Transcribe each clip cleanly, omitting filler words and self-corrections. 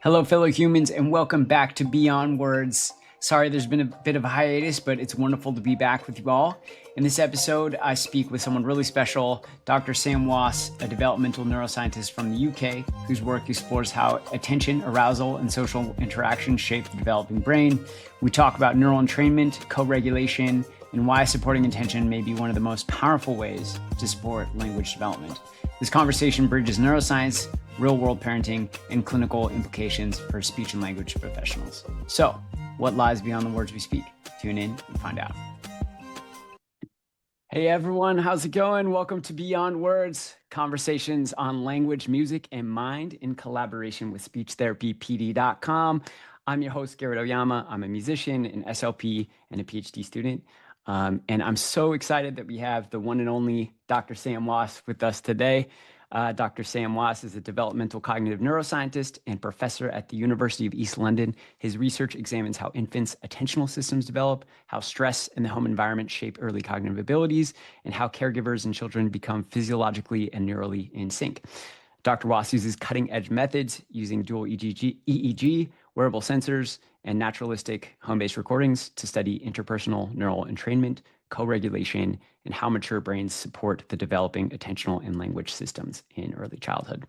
Hello, fellow humans, and welcome back to Beyond Words. Sorry, there's been a bit of a hiatus, but it's wonderful to be back with you all. In this episode, I speak with someone really special, Dr. Sam Wass, a developmental neuroscientist from the UK, whose work explores how attention, arousal, and social interaction shape the developing brain. We talk about neural entrainment, co-regulation, and why supporting attention may be one of the most powerful ways to support language development. This conversation bridges neuroscience, real-world parenting, and clinical implications for speech and language professionals. So, what lies beyond the words we speak? Tune in and find out. Hey everyone, how's it going? Welcome to Beyond Words, conversations on language, music, and mind in collaboration with speechtherapypd.com. I'm your host, Garrett Oyama. I'm a musician, an SLP, and a PhD student. And I'm so excited that we have the one and only Dr. Sam Wass with us today. Dr. Sam Wass is a developmental cognitive neuroscientist and professor at the University of East London. His research examines how infants' attentional systems develop, how stress and the home environment shape early cognitive abilities, and how caregivers and children become physiologically and neurally in sync. Dr. Wass uses cutting-edge methods using dual EEG, wearable sensors, and naturalistic home-based recordings to study interpersonal neural entrainment, co-regulation, and how mature brains support the developing attentional and language systems in early childhood.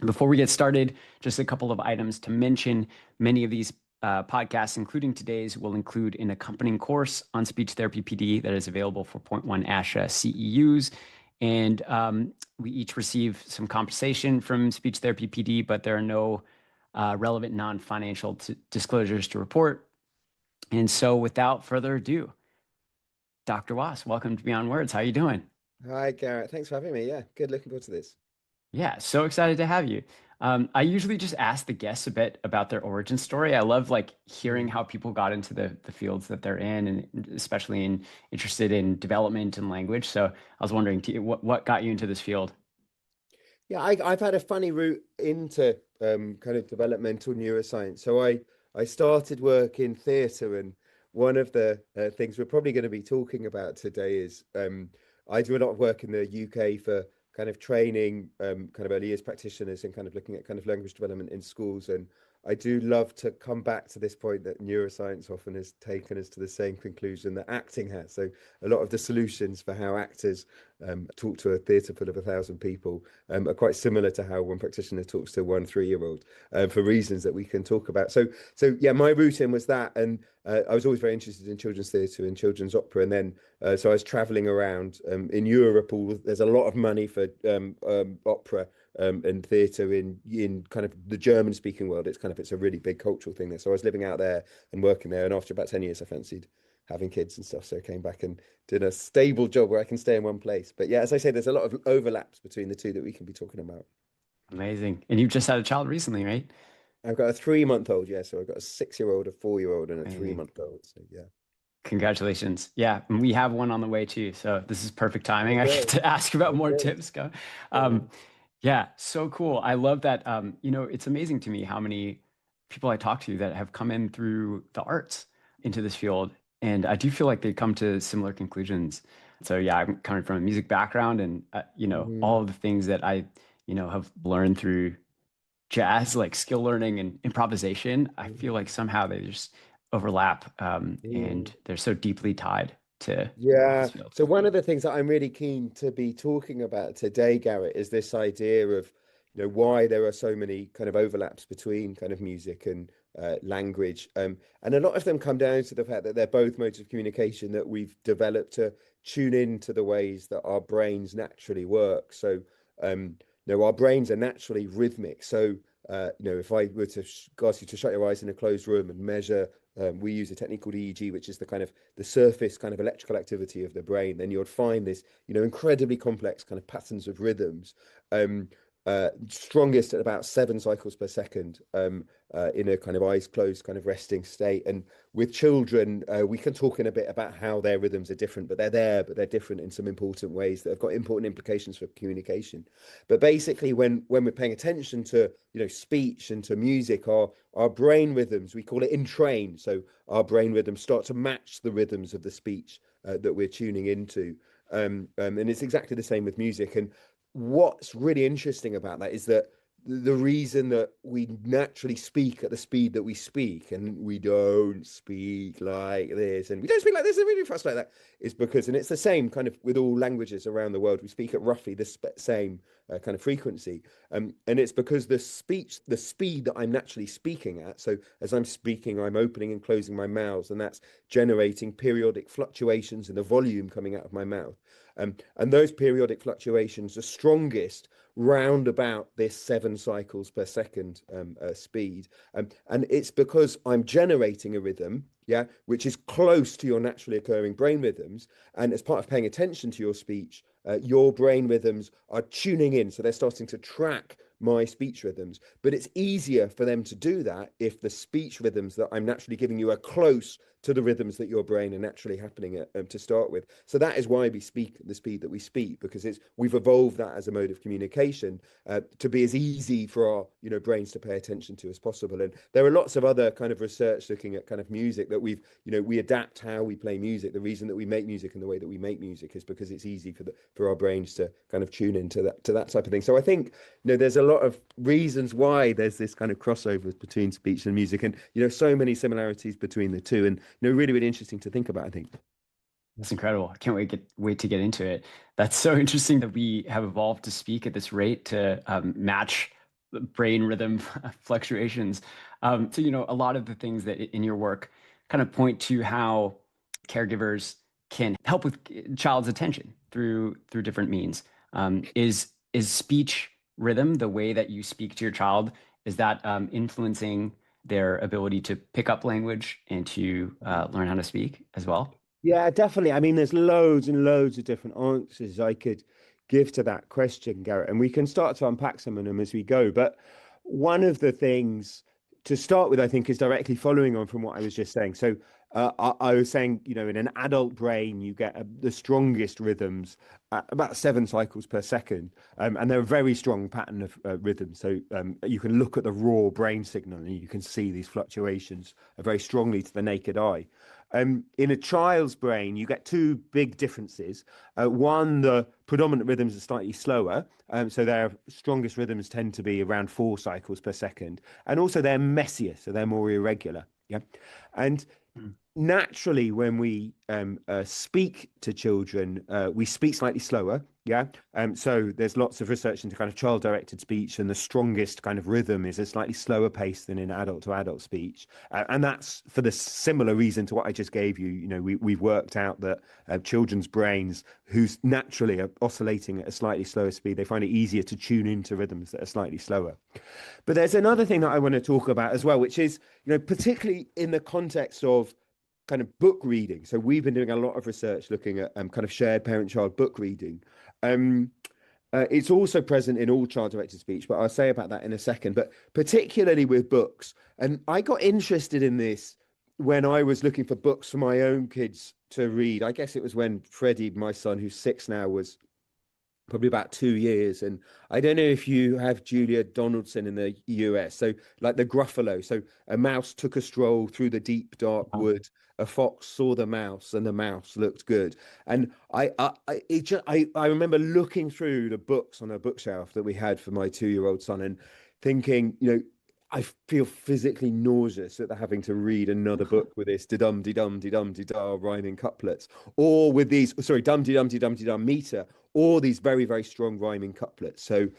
Before we get started, just a couple of items to mention. Many of these podcasts, including today's, will include an accompanying course on speech therapy PD that is available for 0.1 ASHA CEUs. And we each receive some compensation from speech therapy PD, but there are no relevant non-financial disclosures to report. And so without further ado, Dr. Wass, welcome to Beyond Words. How are you doing? Hi, Garrett. Thanks for having me. Yeah, good. Looking forward to this. Yeah, so excited to have you. I usually just ask the guests a bit about their origin story. I love hearing Mm. how people got into the fields that they're in, and especially interested in development and language. So I was wondering, what got you into this field? Yeah, I've had a funny route into kind of developmental neuroscience. So I started work in theatre, and one of the things we're probably going to be talking about today is I do a lot of work in the UK for kind of training kind of early years practitioners and kind of looking at kind of language development in schools. And I do love to come back to this point that neuroscience often has taken us to the same conclusion that acting has. So a lot of the solutions for how actors talk to a theatre full of 1,000 people are quite similar to how one practitioner talks to one 3-year-old for reasons that we can talk about. So yeah, my route in was that, and I was always very interested in children's theatre and children's opera, and then so I was travelling around in Europe. There's a lot of money for opera and theatre in kind of the German speaking world. It's a really big cultural thing there. So I was living out there and working there, and after about 10 years, I fancied having kids and stuff. So I came back and did a stable job where I can stay in one place. But yeah, as I say, there's a lot of overlaps between the two that we can be talking about. Amazing. And you've just had a child recently, right? I've got a 3-month-old, yeah. So I've got a 6-year-old, a 4-year-old, and a Amazing. 3-month-old. So yeah. Congratulations. Yeah, and we have one on the way too. So this is perfect timing. I get Okay. to ask about more Okay. tips. Go. Yeah. Um, yeah, so cool. I love that. It's amazing to me how many people I talk to that have come in through the arts into this field. And I do feel like they come to similar conclusions. So yeah, I'm coming from a music background and, all Mhm. of the things that I, have learned through jazz, like skill learning and improvisation, I feel like somehow they just overlap, and Mhm. they're so deeply tied to Yeah. this field. So one of the things that I'm really keen to be talking about today, Garrett, is this idea of, why there are so many kind of overlaps between kind of music and language. And a lot of them come down to the fact that they're both modes of communication that we've developed to tune into the ways that our brains naturally work. So, our brains are naturally rhythmic. So, if I were to ask you to shut your eyes in a closed room and measure, we use a technique called EEG, which is the kind of the surface kind of electrical activity of the brain, then you'd find this, incredibly complex kind of patterns of rhythms, strongest at about 7 cycles per second, in a kind of eyes closed, kind of resting state. And with children, we can talk in a bit about how their rhythms are different, but they're there, but they're different in some important ways that have got important implications for communication. But basically, when we're paying attention to, speech and to music, our brain rhythms, we call it entrain. So our brain rhythms start to match the rhythms of the speech that we're tuning into. And it's exactly the same with music. And what's really interesting about that is that the reason that we naturally speak at the speed that we speak, and we don't speak like this, and we don't speak like this, and really fast like that, is because, and it's the same kind of with all languages around the world, we speak at roughly the same kind of frequency. And it's because the speed that I'm naturally speaking at, so as I'm speaking, I'm opening and closing my mouths, and that's generating periodic fluctuations in the volume coming out of my mouth. And those periodic fluctuations are strongest round about this 7 cycles per second speed. And it's because I'm generating a rhythm, yeah, which is close to your naturally occurring brain rhythms. And as part of paying attention to your speech, your brain rhythms are tuning in. So they're starting to track my speech rhythms. But it's easier for them to do that if the speech rhythms that I'm naturally giving you are close to the rhythms that your brain are naturally happening at, to start with. So that is why we speak the speed that we speak, because we've evolved that as a mode of communication to be as easy for our brains to pay attention to as possible. And there are lots of other kind of research looking at kind of music that we adapt how we play music. The reason that we make music and the way that we make music is because it's easy for our brains to kind of tune into that type of thing. So I think there's a lot of reasons why there's this kind of crossover between speech and music, and so many similarities between the two, and really, really interesting to think about, I think. That's incredible. I can't wait to get into it. That's so interesting that we have evolved to speak at this rate to match brain rhythm fluctuations. So, a lot of the things that in your work kind of point to how caregivers can help with child's attention through different means. Is speech rhythm, the way that you speak to your child, is that influencing their ability to pick up language and to learn how to speak as well? Yeah, definitely. I mean, there's loads and loads of different answers I could give to that question, Garrett, and we can start to unpack some of them as we go. But one of the things to start with, I think, is directly following on from what I was just saying. So I was saying, in an adult brain, you get the strongest rhythms at about 7 cycles per second. And they're a very strong pattern of rhythm. So you can look at the raw brain signal and you can see these fluctuations very strongly to the naked eye. In a child's brain, you get 2 big differences. One, the predominant rhythms are slightly slower. So their strongest rhythms tend to be around 4 cycles per second. And also they're messier, so they're more irregular. Yeah. And naturally, when we speak to children, we speak slightly slower. Yeah. So there's lots of research into kind of child-directed speech, and the strongest kind of rhythm is a slightly slower pace than in adult to adult speech. And that's for the similar reason to what I just gave you. We've worked out that children's brains, who's naturally are oscillating at a slightly slower speed, they find it easier to tune into rhythms that are slightly slower. But there's another thing that I want to talk about as well, which is, particularly in the context of kind of book reading. So we've been doing a lot of research looking at kind of shared parent-child book reading. It's also present in all child-directed speech, but I'll say about that in a second. But particularly with books, and I got interested in this when I was looking for books for my own kids to read. I guess it was when Freddie, my son, who's 6 now, was probably about 2 years. And I don't know if you have Julia Donaldson in the US. So like the Gruffalo. So a mouse took a stroll through the deep, dark wood. A fox saw the mouse and the mouse looked good. And I remember looking through the books on a bookshelf that we had for my 2-year-old son and thinking, I feel physically nauseous at having to read another book with this dum de dum de dum de da rhyming couplets, or with these dum de dum de dum de dum meter, or these very, very strong rhyming couplets. So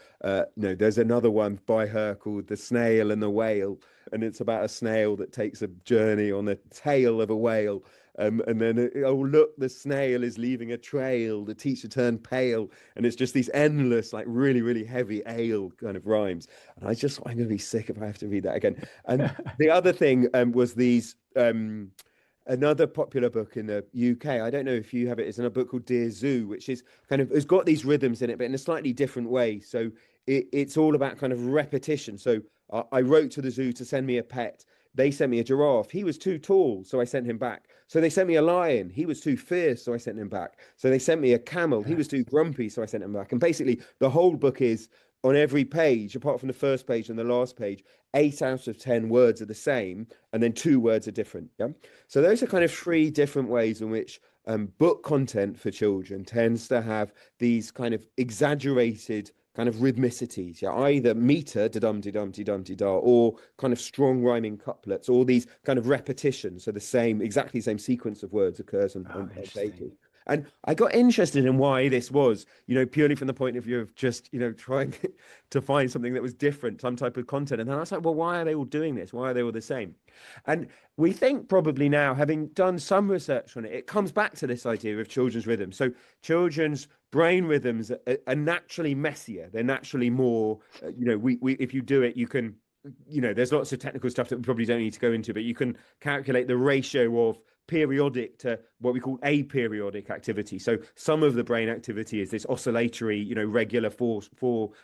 there's another one by her called The Snail and the Whale, and it's about a snail that takes a journey on the tail of a whale. And then, oh, look, the snail is leaving a trail. The teacher turned pale. And it's just these endless, like really, really heavy ale kind of rhymes. And I'm going to be sick if I have to read that again. And the other thing was these, another popular book in the UK. I don't know if you have it. It's in a book called Dear Zoo, which is kind of, it's got these rhythms in it, but in a slightly different way. So it's all about kind of repetition. So I wrote to the zoo to send me a pet. They sent me a giraffe. He was too tall, so I sent him back. So they sent me a lion. He was too fierce, so I sent him back. So they sent me a camel. He was too grumpy, so I sent him back. And basically, the whole book is on every page, apart from the first page and the last page, 8 out of 10 words are the same, and then 2 words are different. Yeah. So those are kind of 3 different ways in which book content for children tends to have these kind of exaggerated kind of rhythmicities, yeah, either meter, da-dum-de-dum-de-dum-de-da, or kind of strong rhyming couplets, all these kind of repetitions. So the same, exactly the same sequence of words occurs Oh, on interesting. pages. And I got interested in why this was, purely from the point of view of just, trying to find something that was different, some type of content. And then I was like, well, why are they all doing this? Why are they all the same? And we think probably now, having done some research on it, it comes back to this idea of children's rhythms. So children's brain rhythms are naturally messier. They're naturally more, we if you do it, you can, there's lots of technical stuff that we probably don't need to go into, but you can calculate the ratio of periodic to what we call aperiodic activity. So some of the brain activity is this oscillatory, regular four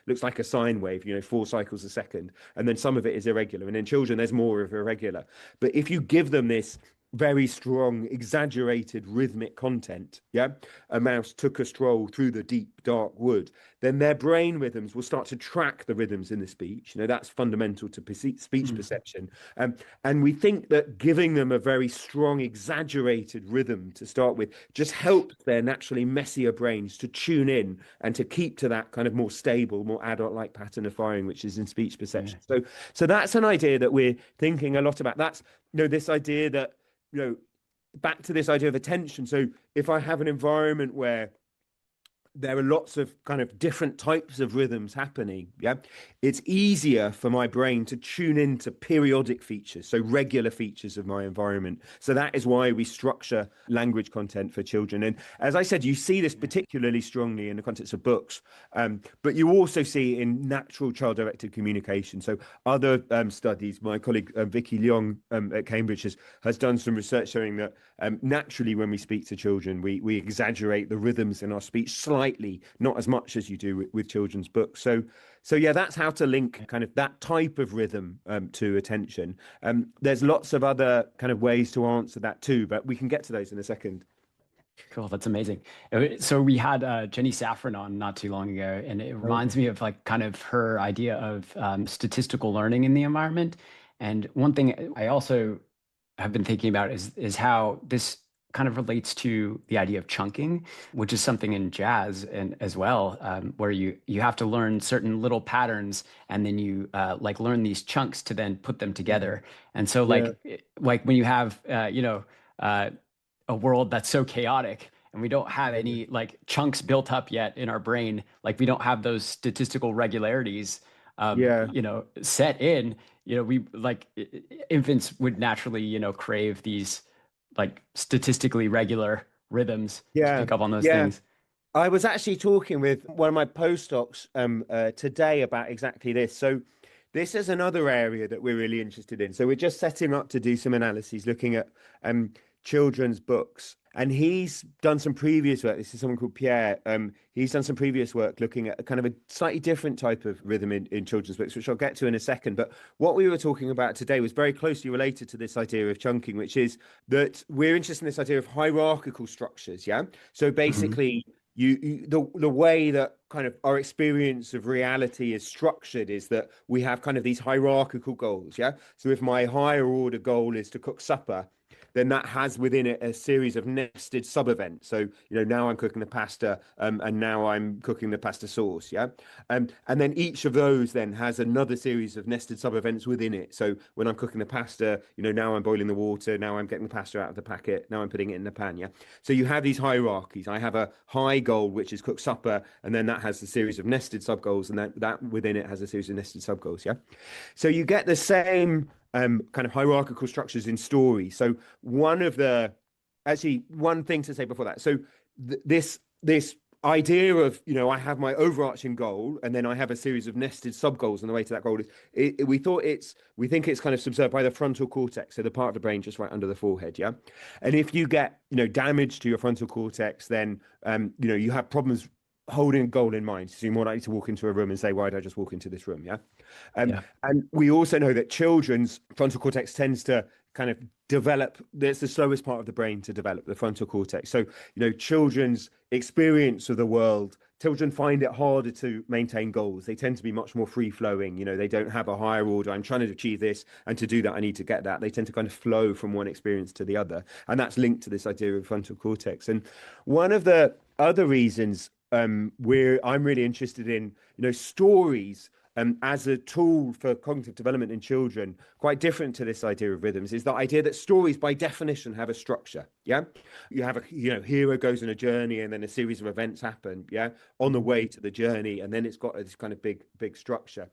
looks like a sine wave, 4 cycles a second. And then some of it is irregular. And in children, there's more of irregular. But if you give them this very strong, exaggerated rhythmic content, yeah, a mouse took a stroll through the deep, dark wood, then their brain rhythms will start to track the rhythms in the speech. That's fundamental to speech perception. And we think that giving them a very strong, exaggerated rhythm to start with just helps their naturally messier brains to tune in and to keep to that kind of more stable, more adult-like pattern of firing, which is in speech perception. So that's an idea that we're thinking a lot about. That's, this idea that, back to this idea of attention. So if I have an environment where there are lots of kind of different types of rhythms happening, yeah, it's easier for my brain to tune into periodic features, so regular features of my environment. So that is why we structure language content for children. And as I said, you see this particularly strongly in the context of books, but you also see it in natural child-directed communication. So other studies, my colleague Vicky Leong at Cambridge has done some research showing that naturally when we speak to children, we exaggerate the rhythms in our speech slightly, not as much as you do with children's books. So yeah, that's how to link kind of that type of rhythm to attention. There's lots of other kind of ways to answer that too, but we can get to those in a second. Cool, that's amazing. So we had Jenny Saffron on not too long ago, and it reminds Okay. me of like kind of her idea of statistical learning in the environment. And one thing I also have been thinking about is how this kind of relates to the idea of chunking, which is something in jazz and as well, where you have to learn certain little patterns and then you like learn these chunks to then put them together. And so Yeah, like when you have uh, a world that's so chaotic and we don't have yeah, any like chunks built up yet in our brain, like we don't have those statistical regularities yeah, set in, we like infants would naturally, crave these like statistically regular rhythms to yeah, pick up on those yeah. things. I was actually talking with one of my postdocs today about exactly this. So this is another area that we're really interested in. So we're just setting up to do some analyses looking at children's books. And he's done some previous work. This is someone called Pierre. He's done some previous work looking at a kind of a slightly different type of rhythm in children's books, which I'll get to in a second. But what we were talking about today was very closely related to this idea of chunking, which is that we're interested in this idea of hierarchical structures. Yeah. So Mhm. basically, the way that kind of our experience of reality is structured is that we have kind of these hierarchical goals. Yeah. So if my higher order goal is to cook supper, then that has within it a series of nested sub events. So, now I'm cooking the pasta, and now I'm cooking the pasta sauce. Yeah. And then each of those then has another series of nested sub events within it. So when I'm cooking the pasta, now I'm boiling the water, now I'm getting the pasta out of the packet, now I'm putting it in the pan. Yeah. So you have these hierarchies. I have a high goal, which is cook supper, and then that has a series of nested sub goals, and that within it has a series of nested sub goals. Yeah. So you get the same kind of hierarchical structures in stories. So one thing to say before that. So this idea of I have my overarching goal and then I have a series of nested sub goals, and the way to that goal is we think it's kind of subserved by the frontal cortex, so the part of the brain just right under the forehead. Yeah. And if you get damage to your frontal cortex, then you have problems holding a goal in mind. So you're more likely to walk into a room and say, why did I just walk into this room? Yeah. Yeah. And we also know that children's frontal cortex tends to kind of develop. That's the slowest part of the brain to develop, the frontal cortex. So, children's experience of the world, children find it harder to maintain goals. They tend to be much more free flowing. They don't have a higher order. I'm trying to achieve this, and to do that, I need to get that. They tend to kind of flow from one experience to the other. And that's linked to this idea of frontal cortex. And one of the other reasons I'm really interested in, stories as a tool for cognitive development in children, quite different to this idea of rhythms, is the idea that stories by definition have a structure. Yeah. You have hero goes on a journey and then a series of events happen. Yeah. On the way to the journey. And then it's got this kind of big structure.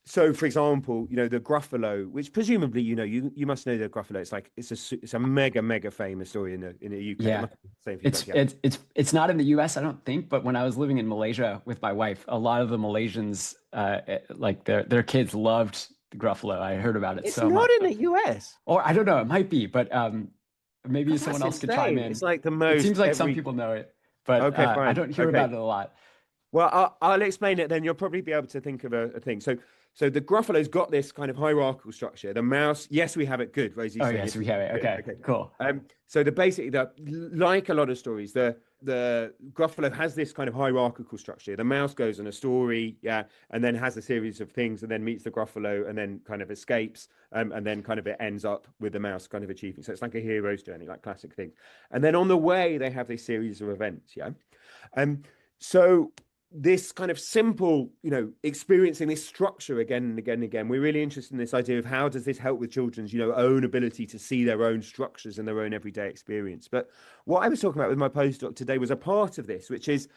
So, for example, the Gruffalo, which presumably, you must know the Gruffalo. It's a mega famous story in the UK. It Yeah. must be the same for you guys, yeah. It's not in the US, I don't think, but when I was living in Malaysia with my wife, a lot of the Malaysians, like their kids loved the Gruffalo. I heard about it It's so not much. in the US. Or I don't know, it might be, but maybe God, someone that's else could chime insane. in. It's like the It most seems like some every. people know it, but Okay, I fine. don't hear Okay. about it a lot. Well, I'll explain it, then you'll probably be able to think of a thing. So the Gruffalo's got this kind of hierarchical structure. The mouse, yes, we have it good, Rosie Oh, saying yes, yes, we have it. good. Okay, Okay. cool. So like a lot of stories, the Gruffalo has this kind of hierarchical structure. The mouse goes on a story, yeah, and then has a series of things, and then meets the Gruffalo, and then kind of escapes, and then kind of it ends up with the mouse kind of achieving. So it's like a hero's journey, like classic things. And then on the way, they have this series of events, yeah. So this kind of simple, experiencing this structure again and again and again, we're really interested in this idea of how does this help with children's, own ability to see their own structures and their own everyday experience. But what I was talking about with my postdoc today was a part of this, which is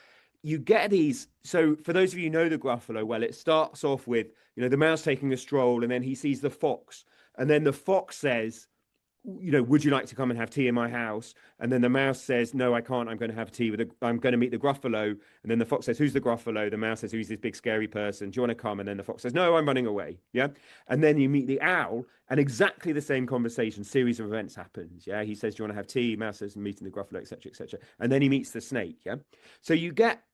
you get these. So for those of you who know the Gruffalo, well, it starts off with, the mouse taking a stroll, and then he sees the fox, and then the fox says, would you like to come and have tea in my house? And then the mouse says, no, I can't. I'm going to have tea I'm going to meet the Gruffalo. And then the fox says, who's the Gruffalo? The mouse says, who's this big scary person? Do you want to come? And then the fox says, no, I'm running away. Yeah. And then you meet the owl, and exactly the same conversation, series of events happens. Yeah. He says, do you want to have tea? Mouse says, meeting the Gruffalo, etc., etc. And then he meets the snake. Yeah. So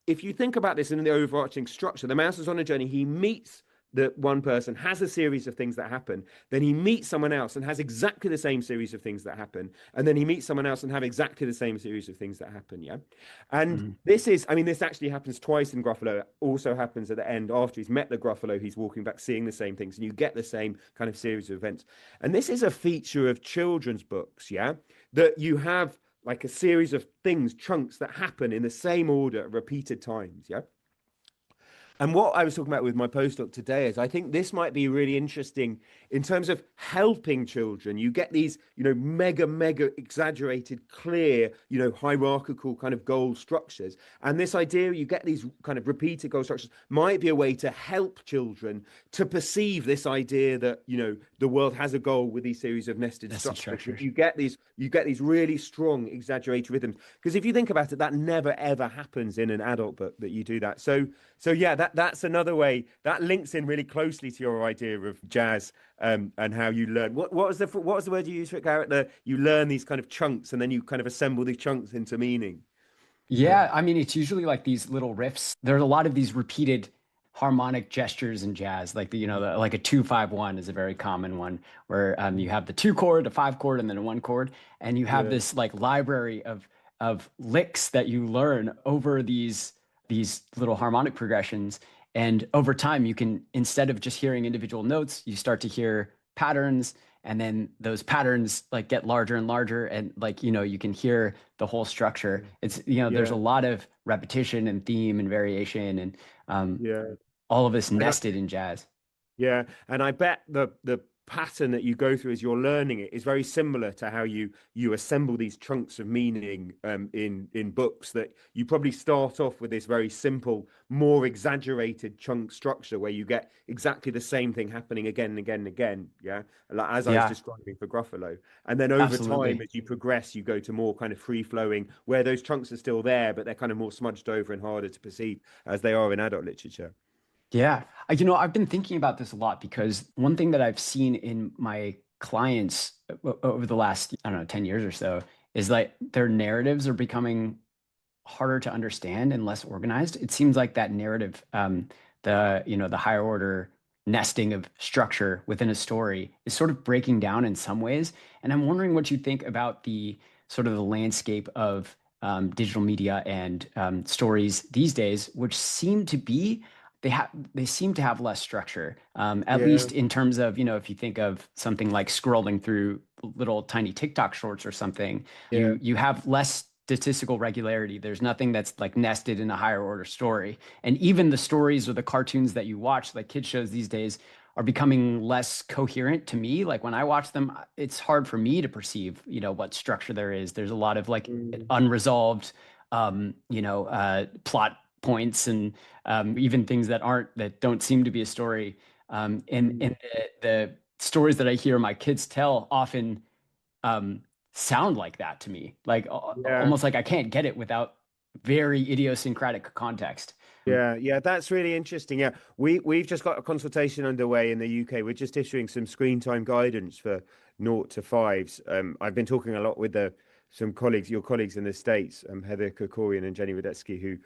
if you think about this in the overarching structure, the mouse is on a journey. He meets that one person, has a series of things that happen, then he meets someone else and has exactly the same series of things that happen, and then he meets someone else and have exactly the same series of things that happen. Yeah. And this actually happens twice in Gruffalo. It also happens at the end after he's met the Gruffalo, he's walking back seeing the same things, and you get the same kind of series of events. And this is a feature of children's books, yeah, that you have like a series of things, chunks that happen in the same order at repeated times. Yeah. And what I was talking about with my postdoc today is I think this might be really interesting in terms of helping children. You get these, mega exaggerated, clear, hierarchical kind of goal structures. And this idea, you get these kind of repeated goal structures might be a way to help children to perceive this idea that, the world has a goal with these series of nested structures. You get these really strong exaggerated rhythms. Because if you think about it, that never ever happens in an adult book that you do that. So yeah, that's another way that links in really closely to your idea of jazz and how you learn. What was the word you used for it, Garrett? You learn these kind of chunks and then you kind of assemble these chunks into meaning. Yeah, I mean, it's usually like these little riffs. There's a lot of these repeated harmonic gestures in jazz, like like a 2-5-1 is a very common one, where you have the 2 chord, a 5 chord, and then a 1 chord, and you have this like library of licks that you learn over these little harmonic progressions. And over time, you can, instead of just hearing individual notes, you start to hear patterns, and then those patterns like get larger and larger, and like you can hear the whole structure. It's there's a lot of repetition and theme and variation, and all of this nested in jazz. Yeah, and I bet the pattern that you go through as you're learning it is very similar to how you assemble these chunks of meaning in books, that you probably start off with this very simple, more exaggerated chunk structure where you get exactly the same thing happening again and again and again. Yeah, like as I was describing for Gruffalo, and then over time as you progress, you go to more kind of free flowing where those chunks are still there, but they're kind of more smudged over and harder to perceive as they are in adult literature. Yeah. I've been thinking about this a lot because one thing that I've seen in my clients over the last, I don't know, 10 years or so is like their narratives are becoming harder to understand and less organized. It seems like that narrative, the higher order nesting of structure within a story is sort of breaking down in some ways. And I'm wondering what you think about the sort of the landscape of digital media and stories these days, which seem to be they seem to have less structure, at least in terms of, if you think of something like scrolling through little tiny TikTok shorts or something, you have less statistical regularity. There's nothing that's like nested in a higher order story. And even the stories or the cartoons that you watch, like kid shows these days, are becoming less coherent to me. Like when I watch them, it's hard for me to perceive, what structure there is. There's a lot of like Mm. unresolved, plot points and even things that don't seem to be a story. And the stories that I hear my kids tell often um, sound like that to me, like Yeah. almost like I can't get it without very idiosyncratic context. Yeah, that's really interesting. Yeah, we've just got a consultation underway in the UK. We're just issuing some screen time guidance for 0 to 5s. I've been talking a lot with some colleagues, your colleagues in the States, Heather Kokorian and Jenny Radetsky, who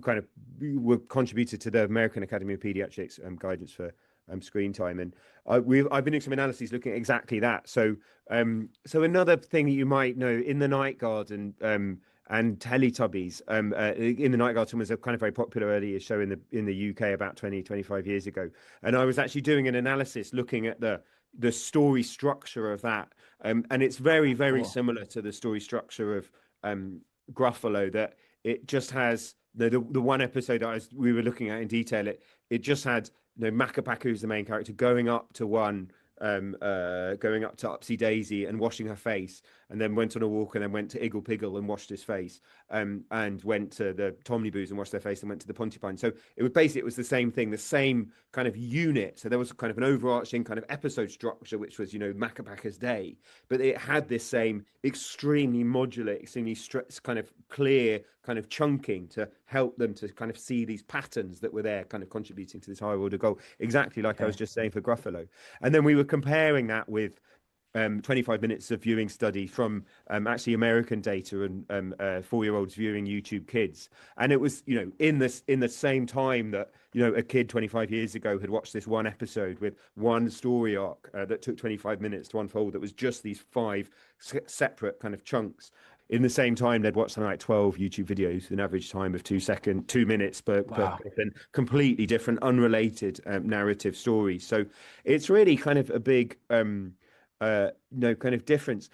kind of were contributed to the American Academy of Pediatrics guidance for screen time, and I've been doing some analyses looking at exactly that. So another thing that you might know in the Night Garden. And Teletubbies in the Night Garden was a kind of very popular earlier show in the UK about 25 years ago. And I was actually doing an analysis looking at the story structure of that. And it's very, very Cool. similar to the story structure of Gruffalo, that it just has the one episode we were looking at in detail. It just had Macapaca, who's the main character, going up to Upsy Daisy and washing her face, and then went on a walk, and then went to Iggle Piggle and washed his face, and went to the Tomneyboos and washed their face, and went to the Pontypine. So it was the same thing, the same kind of unit. So there was kind of an overarching kind of episode structure, which was Macapaca's day, but it had this same extremely modular, extremely kind of clear kind of chunking to help them to kind of see these patterns that were there, kind of contributing to this higher order goal, exactly like I was Okay. just saying for Gruffalo. And then we were comparing that with 25 minutes of viewing study from actually American data and 4-year-olds viewing YouTube Kids. And it was, in the same time that, a kid 25 years ago had watched this one episode with one story arc that took 25 minutes to unfold, that was just these 5 separate kind of chunks. In the same time, they'd watch something like 12 YouTube videos with an average time of 2 minutes per Wow. clip, and completely different, unrelated narrative stories. So it's really kind of a big kind of difference.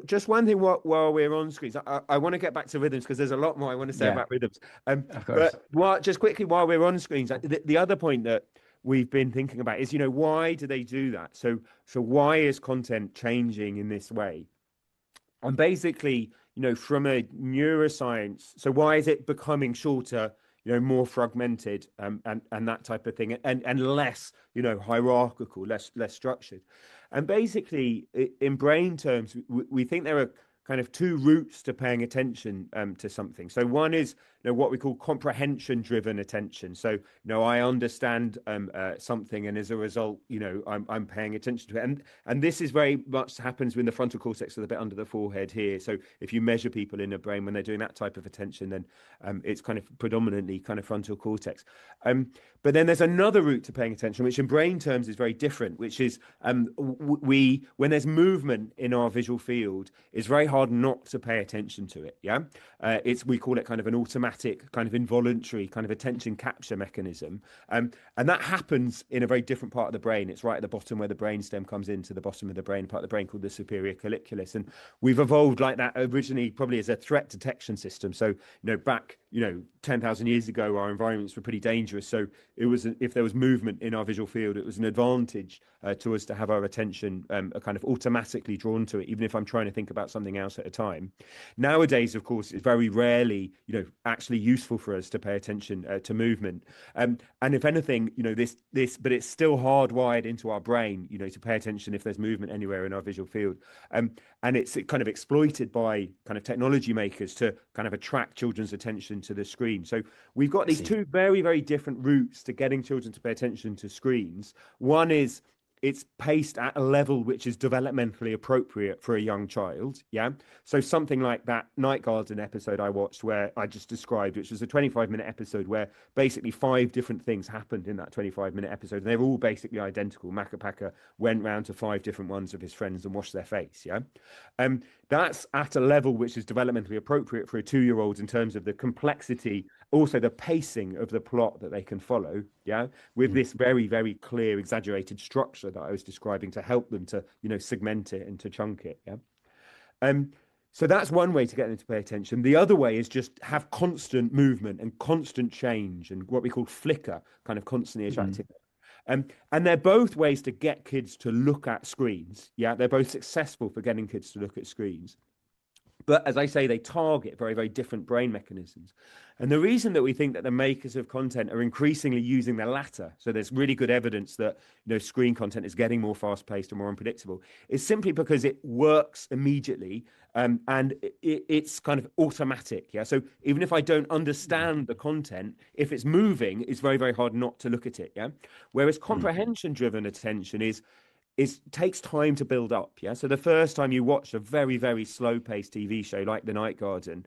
Just one thing while we're on screens, I want to get back to rhythms because there's a lot more I want to say Yeah, about rhythms. of course. But just quickly while we're on screens, the other point that we've been thinking about is, why do they do that? So why is content changing in this way? And basically, from a neuroscience, so why is it becoming shorter, more fragmented, and that type of thing, and less, hierarchical, less structured. And basically, in brain terms, we think there are kind of 2 routes to paying attention to something. So one is what we call comprehension driven attention. So I understand something, and as a result, I'm paying attention to it. And this is very much happens with the frontal cortex, so the bit under the forehead here. So if you measure people in the brain when they're doing that type of attention, then it's kind of predominantly kind of frontal cortex. But then there's another route to paying attention, which in brain terms is very different, which is when there's movement in our visual field, it's very hard not to pay attention to it. Yeah. We call it kind of an automatic, kind of involuntary, kind of attention capture mechanism. And that happens in a very different part of the brain. It's right at the bottom where the brainstem comes into the bottom of the brain, part of the brain called the superior colliculus. And we've evolved like that originally, probably as a threat detection system. So, back, 10,000 years ago, our environments were pretty dangerous. So if there was movement in our visual field, it was an advantage to us to have our attention kind of automatically drawn to it, even if I'm trying to think about something else at a time. Nowadays, of course, it's very rarely, actually useful for us to pay attention to movement. And if anything, but it's still hardwired into our brain, to pay attention if there's movement anywhere in our visual field. And it's kind of exploited by kind of technology makers to kind of attract children's attention to the screen. So we've got I these see. 2 very, very different routes to getting children to pay attention to screens. One is it's paced at a level which is developmentally appropriate for a young child. Yeah. So something like that Night Garden episode I watched, where I just described, which was a 25-minute episode where basically 5 different things happened in that 25-minute episode. And they're all basically identical. Macapaca went round to 5 different ones of his friends and washed their face. Yeah. That's at a level which is developmentally appropriate for a 2-year-old in terms of the complexity, also the pacing of the plot that they can follow. Yeah. With Mm. this very, very clear, exaggerated structure that I was describing to help them to, segment it and to chunk it. Yeah. Um, So that's one way to get them to pay attention. The other way is just have constant movement and constant change and what we call flicker, kind of constantly Mhm. attractive. And they're both ways to get kids to look at screens. Yeah, they're both successful for getting kids to look at screens. But as I say, they target very, very different brain mechanisms. And the reason that we think that the makers of content are increasingly using the latter, so there's really good evidence that screen content is getting more fast-paced and more unpredictable, is simply because it works immediately, and it's kind of automatic. Yeah. So even if I don't understand the content, if it's moving, it's very, very hard not to look at it. Yeah. Whereas Mhm. comprehension-driven attention is takes time to build up. Yeah. So the first time you watch a very, very slow-paced TV show like The Night Garden,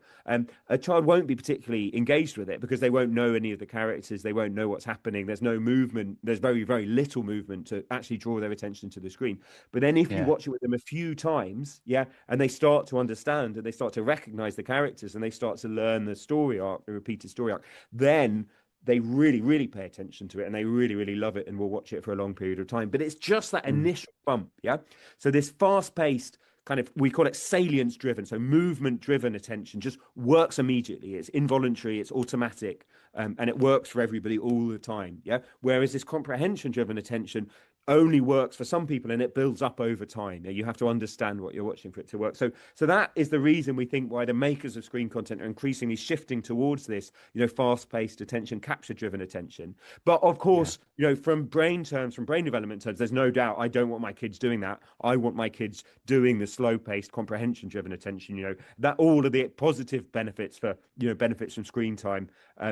a child won't be particularly engaged with it because they won't know any of the characters, they won't know what's happening. There's no movement, there's very, very little movement to actually draw their attention to the screen. But then if you Yeah. watch it with them a few times, yeah, and they start to understand and they start to recognize the characters and they start to learn the story arc, the repeated story arc, then they really, really pay attention to it and they really, really love it and will watch it for a long period of time. But it's just that Mm. initial bump. Yeah. So this fast paced kind of, we call it salience driven. So movement driven attention just works immediately. It's involuntary, it's automatic, and it works for everybody all the time. Yeah. Whereas this comprehension driven attention only works for some people and it builds up over time. You have to understand what you're watching for it to work. So that is the reason we think why the makers of screen content are increasingly shifting towards this, fast-paced attention, capture-driven attention. But of Yeah. course, from brain terms, from brain development terms, there's no doubt I don't want my kids doing that. I want my kids doing the slow-paced, comprehension-driven attention. That all of the positive benefits for, benefits from screen time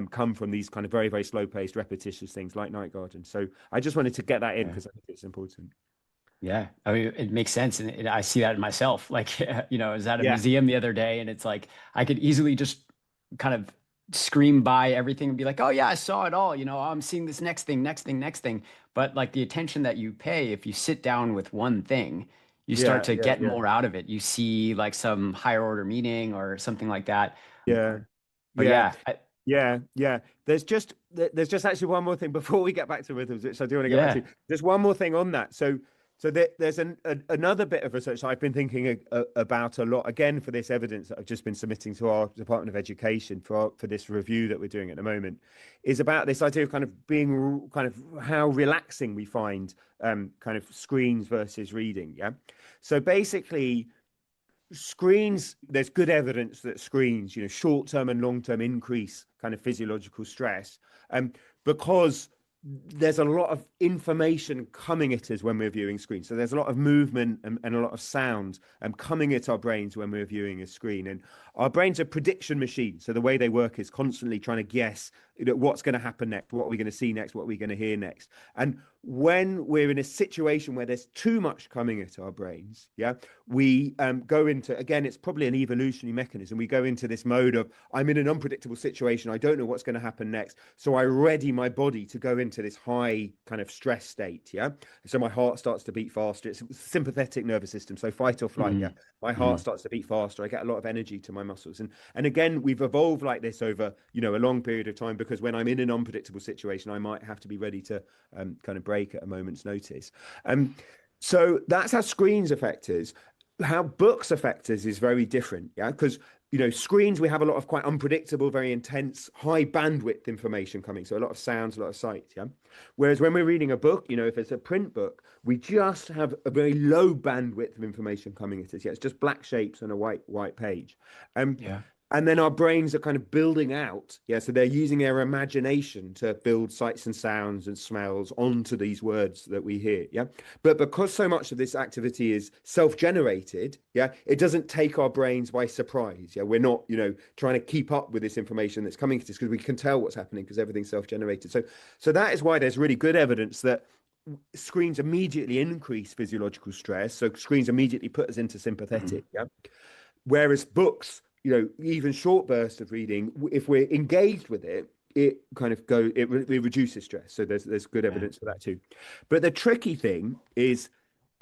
come from these kind of very, very slow-paced, repetitious things like Night Garden. So I just wanted to get that in Yeah. because I think it's important. Yeah, I mean, it makes sense, and I see that in myself. Like, I was at a Yeah, museum the other day, and it's like I could easily just kind of scream by everything and be like, "Oh yeah, I saw it all." I'm seeing this next thing, next thing, next thing. But like the attention that you pay, if you sit down with one thing, you start yeah, to yeah, get yeah, more out of it. You see like some higher order meaning or something like that. yeah, But yeah. yeah, Yeah, yeah. There's just actually one more thing before we get back to rhythms, which I do want to get back yeah, to. There's one more thing on that. So there's another bit of research I've been thinking about a lot again for this evidence that I've just been submitting to our Department of Education for this review that we're doing at the moment, is about this idea of kind of being kind of how relaxing we find kind of screens versus reading. Yeah. So basically screens, there's good evidence that screens, short-term and long-term increase kind of physiological stress, because there's a lot of information coming at us when we're viewing screens. So there's a lot of movement and a lot of sound coming at our brains when we're viewing a screen. And our brains are prediction machines. So the way they work is constantly trying to guess what's going to happen next, what are we going to see next, what are we going to hear next. And when we're in a situation where there's too much coming at our brains, yeah, we go into, again, it's probably an evolutionary mechanism. We go into this mode of, I'm in an unpredictable situation. I don't know what's going to happen next. So I ready my body to go into this high kind of stress state. Yeah. So my heart starts to beat faster. It's a sympathetic nervous system. So fight or flight. Yeah. hmm My heart hmm starts to beat faster. I get a lot of energy to my muscles. And again, we've evolved like this over, a long period of time, because when I'm in an unpredictable situation, I might have to be ready to kind of break at a moment's notice. Um, so that's how screens affect us. How books affect us is very different. Yeah. Because, screens, we have a lot of quite unpredictable, very intense, high bandwidth information coming. So a lot of sounds, a lot of sights. Yeah. Whereas when we're reading a book, if it's a print book, we just have a very low bandwidth of information coming at us. Yeah. It's just black shapes on a white page. Um, yeah, and then our brains are kind of building out. Yeah. So they're using their imagination to build sights and sounds and smells onto these words that we hear. Yeah. But because so much of this activity is self-generated, yeah, it doesn't take our brains by surprise. Yeah. We're not, trying to keep up with this information that's coming to us because we can tell what's happening because everything's self-generated. So that is why there's really good evidence that screens immediately increase physiological stress. So screens immediately put us into hmm sympathetic. Yeah. Whereas books, even short bursts of reading, if we're engaged with it, it kind of it reduces stress. So there's good yeah, evidence for that too. But the tricky thing is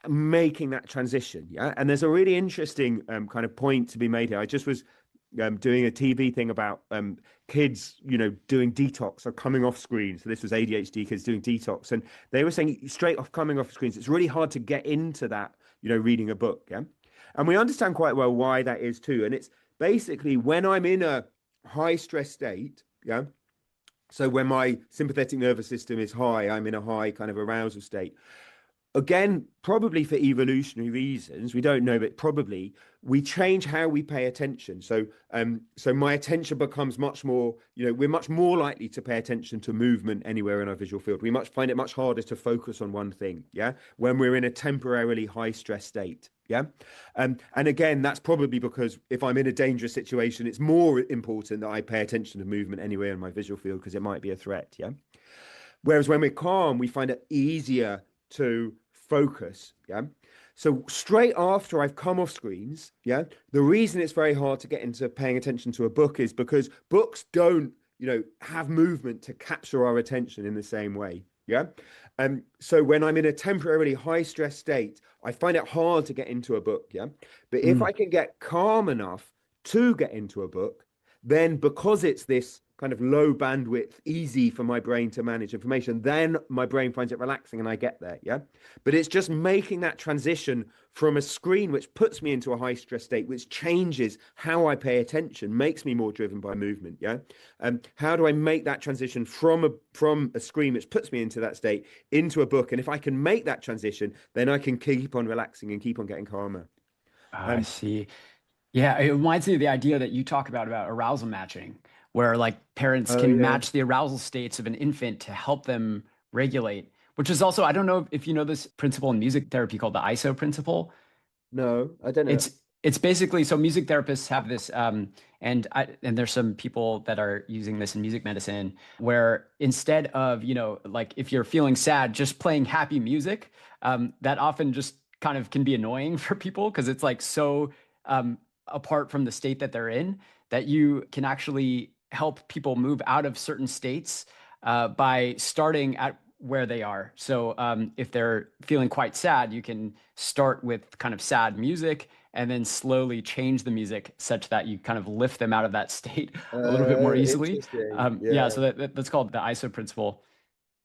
making that transition. Yeah. And there's a really interesting kind of point to be made here. I just was doing a TV thing about kids, doing detox or coming off screens. So this was ADHD kids doing detox. And they were saying straight off coming off screens, it's really hard to get into that, reading a book. Yeah. And we understand quite well why that is too. And it's basically when I'm in a high stress state, yeah. So when my sympathetic nervous system is high, I'm in a high kind of arousal state. Again, probably for evolutionary reasons, we don't know, but probably we change how we pay attention. So my attention becomes much more, we're much more likely to pay attention to movement anywhere in our visual field. We much find it much harder to focus on one thing, yeah, when we're in a temporarily high stress state, yeah. And again, that's probably because if I'm in a dangerous situation, it's more important that I pay attention to movement anywhere in my visual field because it might be a threat, yeah. Whereas when we're calm, we find it easier to focus. Yeah. So straight after I've come off screens, yeah, the reason it's very hard to get into paying attention to a book is because books don't, have movement to capture our attention in the same way. Yeah. So when I'm in a temporarily high stress state, I find it hard to get into a book. Yeah. But if I can get calm enough to get into a book, then because it's this kind of low bandwidth, easy for my brain to manage information, then my brain finds it relaxing and I get there. Yeah. But it's just making that transition from a screen, which puts me into a high stress state, which changes how I pay attention, makes me more driven by movement. Yeah. How do I make that transition from a screen, which puts me into that state, into a book? And if I can make that transition, then I can keep on relaxing and keep on getting calmer. I see. Yeah, it reminds me of the idea that you talk about arousal matching, where like parents Oh can yeah. match the arousal states of an infant to help them regulate, which is also, I don't know if you know this principle in music therapy called the ISO principle. No, I don't know. It's basically so music therapists have this, and there's some people that are using this in music medicine, where instead of like if you're feeling sad, just playing happy music, that often just kind of can be annoying for people because it's like so apart from the state that they're in that you can actually help people move out of certain states by starting at where they are. So if they're feeling quite sad, you can start with kind of sad music and then slowly change the music such that you kind of lift them out of that state a little bit more easily. Interesting. Yeah, Yeah. so that's called the ISO principle.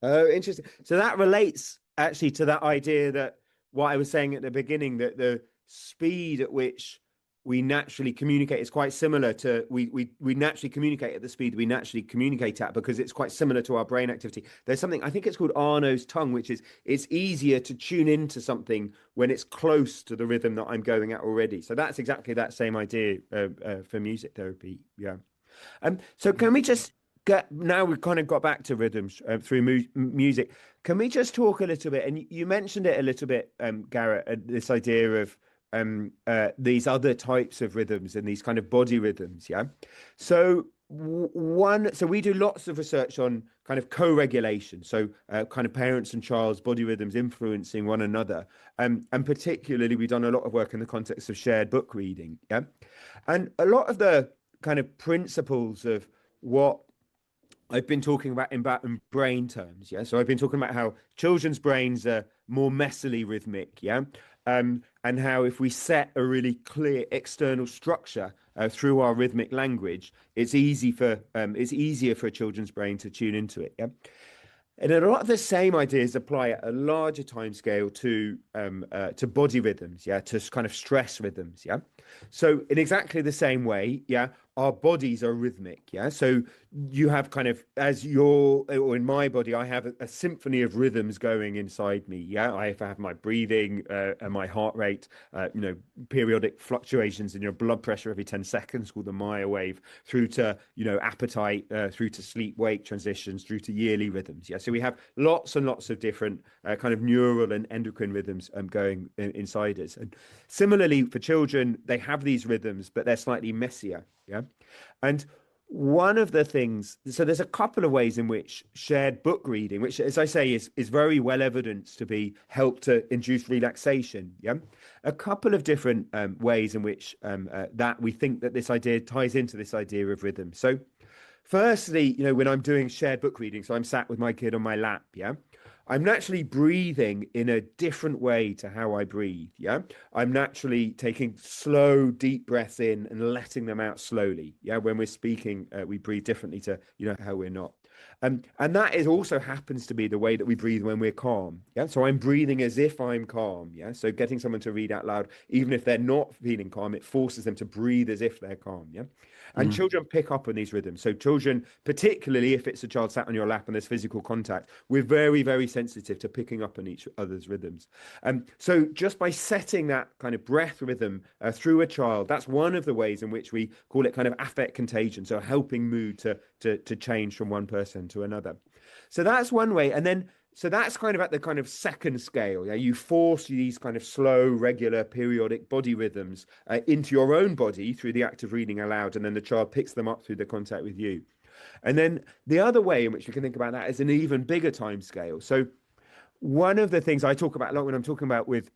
Oh, interesting. So that relates actually to that idea that what I was saying at the beginning, that the speed at which we naturally communicate is quite similar to we naturally communicate at the speed we naturally communicate at because it's quite similar to our brain activity. There's something I think it's called Arno's tongue, which is it's easier to tune into something when it's close to the rhythm that I'm going at already. So that's exactly that same idea for music therapy. Yeah. So can we just get now we've kind of got back to rhythms through music. Can we just talk a little bit? And you mentioned it a little bit, Garrett, this idea of these other types of rhythms and these kind of body rhythms. Yeah. So so we do lots of research on kind of co-regulation. So kind of parents and child's body rhythms influencing one another. And particularly we've done a lot of work in the context of shared book reading. Yeah. And a lot of the kind of principles of what I've been talking about in brain terms, yeah. So I've been talking about how children's brains are more messily rhythmic, yeah, and how if we set a really clear external structure through our rhythmic language, it's easier for a children's brain to tune into it, yeah. And a lot of the same ideas apply at a larger time scale to body rhythms, yeah, to kind of stress rhythms, yeah. So in exactly the same way, yeah, our bodies are rhythmic, yeah. So you have kind of or in my body, I have a symphony of rhythms going inside me, yeah. I have my breathing and my heart rate, periodic fluctuations in your blood pressure every 10 seconds called the Maya wave, through to appetite, through to sleep wake transitions, through to yearly rhythms, yeah. So we have lots and lots of different kind of neural and endocrine rhythms going inside us. And similarly for children, they have these rhythms, but they're slightly messier. Yeah. And one of the things, so there's a couple of ways in which shared book reading, which, as I say, is very well evidenced to be help to induce relaxation. Yeah. A couple of different ways in which that we think that this idea ties into this idea of rhythm. So, firstly, when I'm doing shared book reading, so I'm sat with my kid on my lap, yeah, I'm naturally breathing in a different way to how I breathe, yeah. I'm naturally taking slow, deep breaths in and letting them out slowly, yeah. When we're speaking, we breathe differently to how we're not. And that is also happens to be the way that we breathe when we're calm. Yeah. So I'm breathing as if I'm calm. Yeah. So getting someone to read out loud, even if they're not feeling calm, it forces them to breathe as if they're calm. Yeah. And Mm. children pick up on these rhythms. So children, particularly if it's a child sat on your lap and there's physical contact, we're very, very sensitive to picking up on each other's rhythms. So just by setting that kind of breath rhythm through a child, that's one of the ways in which we call it kind of affect contagion. So helping mood to change from one person to another. So that's one way. And then so that's kind of at the kind of second scale. Yeah, you force these kind of slow, regular, periodic body rhythms into your own body through the act of reading aloud, and then the child picks them up through the contact with you. And then the other way in which we can think about that is an even bigger time scale. So one of the things I talk about a lot when I'm talking about with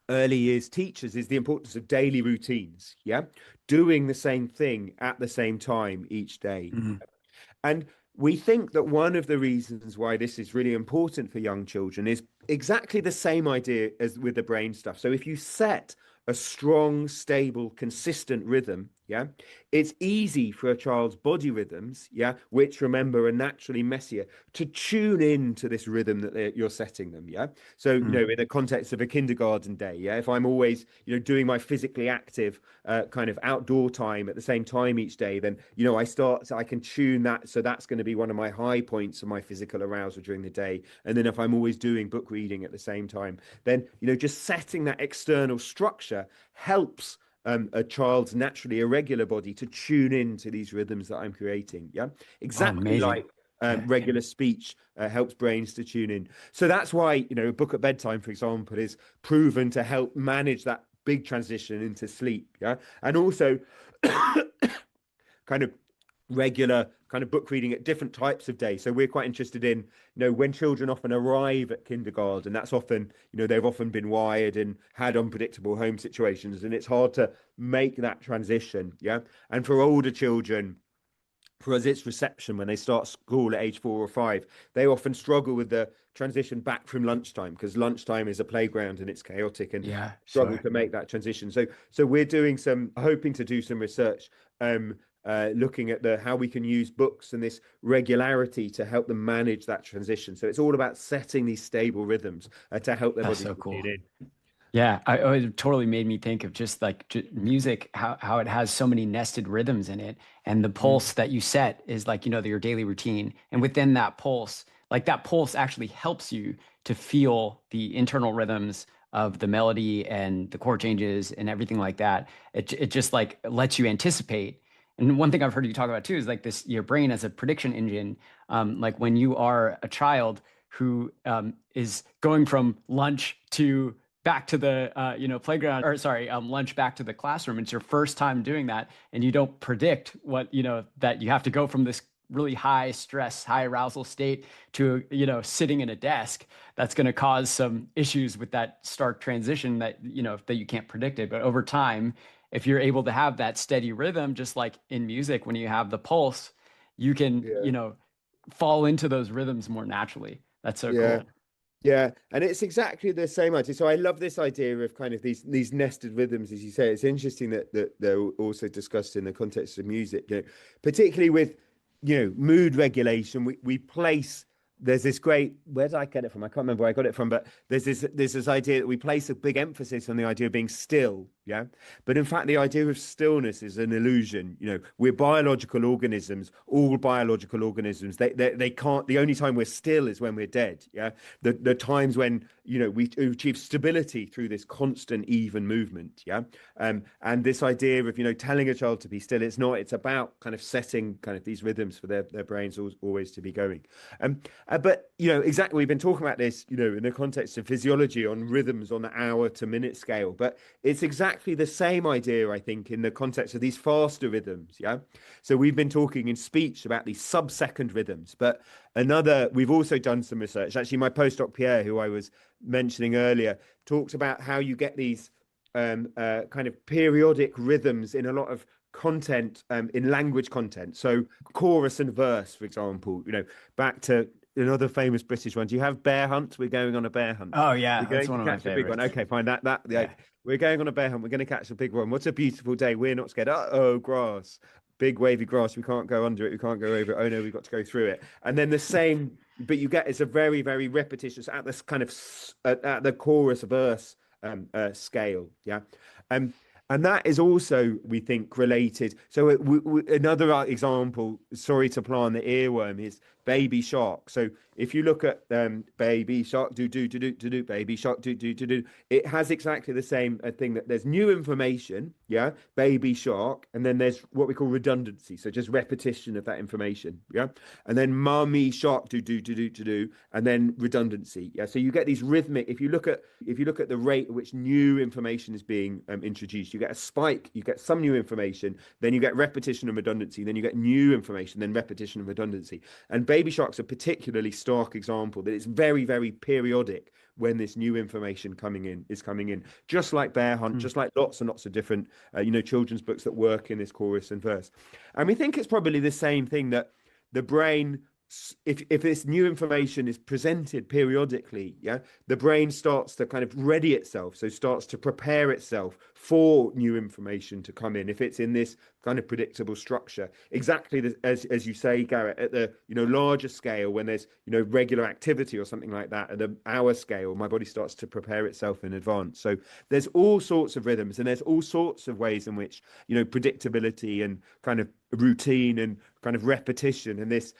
early years teachers is the importance of daily routines. Yeah, doing the same thing at the same time each day. Mm. And we think that one of the reasons why this is really important for young children is exactly the same idea as with the brain stuff. So if you set a strong, stable, consistent rhythm, yeah, it's easy for a child's body rhythms, yeah, which remember are naturally messier, to tune in to this rhythm that you're setting them, yeah. So, Mm. in the context of a kindergarten day, yeah, if I'm always, doing my physically active kind of outdoor time at the same time each day, then, I can tune that. So that's going to be one of my high points of my physical arousal during the day. And then if I'm always doing book reading at the same time, then, just setting that external structure helps a child's naturally irregular body to tune in to these rhythms that I'm creating. Yeah, Oh, exactly amazing. like Yeah. regular speech helps brains to tune in. So that's why, a book at bedtime, for example, is proven to help manage that big transition into sleep. Yeah, and also kind of regular kind of book reading at different types of days. So we're quite interested in, when children often arrive at kindergarten, that's often, they've often been wired and had unpredictable home situations, and it's hard to make that transition. Yeah. And for older children, for us, it's reception when they start school at age 4 or 5. They often struggle with the transition back from lunchtime because lunchtime is a playground and it's chaotic and Yeah, struggle sure. to make that transition. So we're hoping to do some research, looking at how we can use books and this regularity to help them manage that transition. So it's all about setting these stable rhythms to help their That's body so to tune cool. in. Yeah, it totally made me think of just like music, how it has so many nested rhythms in it. And the Mm. pulse that you set is like, your daily routine. And within that pulse, like that pulse actually helps you to feel the internal rhythms of the melody and the chord changes and everything like that. It just like lets you anticipate. And one thing I've heard you talk about too is like this, your brain as a prediction engine. Like when you are a child who is going from lunch to back to the playground, or sorry, lunch back to the classroom. It's your first time doing that, and you don't predict what that you have to go from this really high stress, high arousal state to sitting in a desk. That's going to cause some issues with that stark transition that that you can't predict it. But over time, if you're able to have that steady rhythm, just like in music, when you have the pulse, you can Yeah. fall into those rhythms more naturally. That's so Yeah. cool. Yeah, and it's exactly the same idea. So I love this idea of kind of these nested rhythms, as you say. It's interesting that they're also discussed in the context of music, particularly with mood regulation. We place there's this great where did I get it from? I can't remember where I got it from, but there's this idea that we place a big emphasis on the idea of being still, yeah. But in fact, the idea of stillness is an illusion. We're biological organisms. All biological organisms, they can't. The only time we're still is when we're dead. Yeah, the times when we achieve stability through this constant even movement. Yeah, and this idea of telling a child to be still, it's about kind of setting kind of these rhythms for their brains always to be going. But exactly, we've been talking about this in the context of physiology on rhythms on the hour to minute scale, but it's exactly the same idea, I think, in the context of these faster rhythms. Yeah, so we've been talking in speech about these sub-second rhythms, but we've also done some research. Actually, my postdoc Pierre, who I was mentioning earlier, talked about how you get these kind of periodic rhythms in a lot of content, in language content. So chorus and verse, for example, back to another famous British one. Do you have bear hunt? We're going on a bear hunt. Oh yeah, We're that's going one to of my catch a big one. favorites. Okay, fine. Yeah. We're going on a bear hunt. We're going to catch a big one. What's a beautiful day? We're not scared. Oh, grass. big wavy grass, we can't go under it, we can't go over it, oh no, we've got to go through it. And then the same, but you get, it's a very, very repetitious at this kind of at the chorus verse scale. Yeah. Um, and that is also, we think, related. So another example, sorry to plant the earworm, is Baby Shark. So if you look at Baby Shark, do do do do do do, Baby Shark, do do do do, it has exactly the same thing, that there's new information, yeah, Baby Shark, and then there's what we call redundancy, so just repetition of that information, yeah, and then Mummy Shark, do do do do do do, and then redundancy, yeah. So you get these rhythmic. If you look at the rate at which new information is being introduced, you get a spike, you get some new information, then you get repetition and redundancy, then you get new information, then repetition and redundancy. And Baby Shark's a particularly stark example that it's very, very periodic when this new information is coming in, just like Bear Hunt, just like lots and lots of different children's books that work in this chorus and verse. And we think it's probably the same thing, that the brain, if this new information is presented periodically, yeah, the brain starts to kind of ready itself, so starts to prepare itself for new information to come in, if it's in this kind of predictable structure. Exactly as you say, Garrett, at the larger scale, when there's regular activity or something like that, at the hour scale, my body starts to prepare itself in advance. So there's all sorts of rhythms, and there's all sorts of ways in which predictability and kind of routine and kind of repetition and this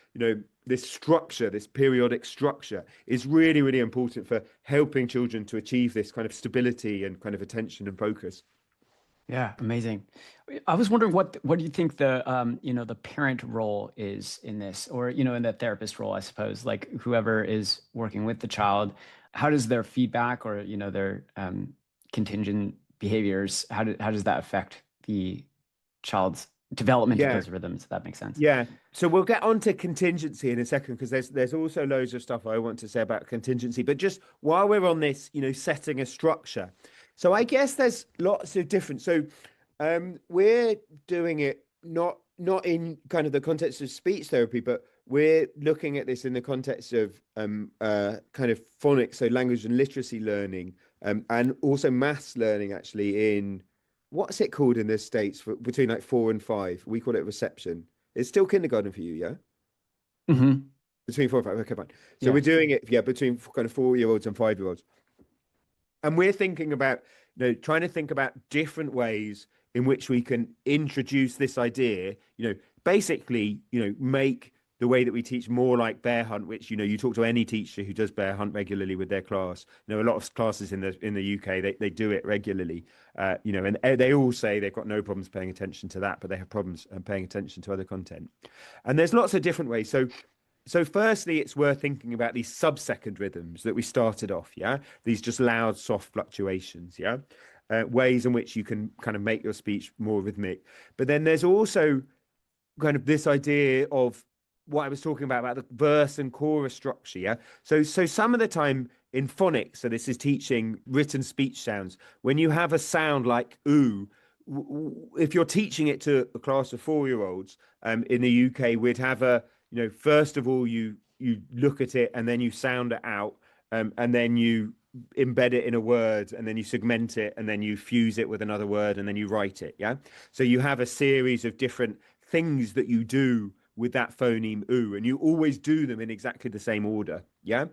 this structure, this periodic structure, is really, really important for helping children to achieve this kind of stability and kind of attention and focus. Yeah, amazing. I was wondering, what do you think the the parent role is in this, or in the therapist role, I suppose, like whoever is working with the child, how does their feedback or their contingent behaviors, how does that affect the child's development of those rhythms, if that makes sense? Yeah. So we'll get on to contingency in a second, because there's also loads of stuff I want to say about contingency. But just while we're on this, setting a structure. So I guess there's lots of different. So we're doing it not in kind of the context of speech therapy, but we're looking at this in the context of kind of phonics, so language and literacy learning, and also maths learning, actually, in what's it called in the States between like 4 and 5? We call it reception. It's still kindergarten for you, yeah? Mm-hmm. Between 4 and 5. Okay, fine. So we're doing it, between kind of 4-year-olds and 5-year-olds. And we're thinking about, trying to think about different ways in which we can introduce this idea, basically, make the way that we teach more like Bear Hunt, which, you talk to any teacher who does Bear Hunt regularly with their class. A lot of classes in the UK, they do it regularly, and they all say they've got no problems paying attention to that, but they have problems paying attention to other content. And there's lots of different ways. So firstly, it's worth thinking about these sub-second rhythms that we started off, yeah? These just loud, soft fluctuations, yeah? Ways in which you can kind of make your speech more rhythmic. But then there's also kind of this idea of what I was talking about the verse and chorus structure, yeah? So some of the time in phonics, so this is teaching written speech sounds, when you have a sound like ooh, if you're teaching it to a class of 4-year-olds in the UK, we'd have first of all, you look at it and then you sound it out, and then you embed it in a word, and then you segment it, and then you fuse it with another word, and then you write it, yeah? So you have a series of different things that you do with that phoneme ooh, and you always do them in exactly the same order, yeah?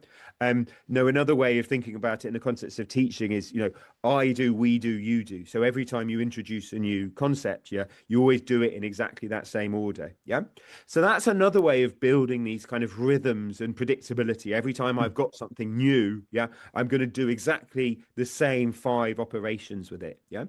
Another way of thinking about it in the context of teaching is, I do, we do, you do. So every time you introduce a new concept, yeah, you always do it in exactly that same order, yeah? So that's another way of building these kind of rhythms and predictability. Every time I've got something new, yeah, I'm going to do exactly the same 5 operations with it, yeah?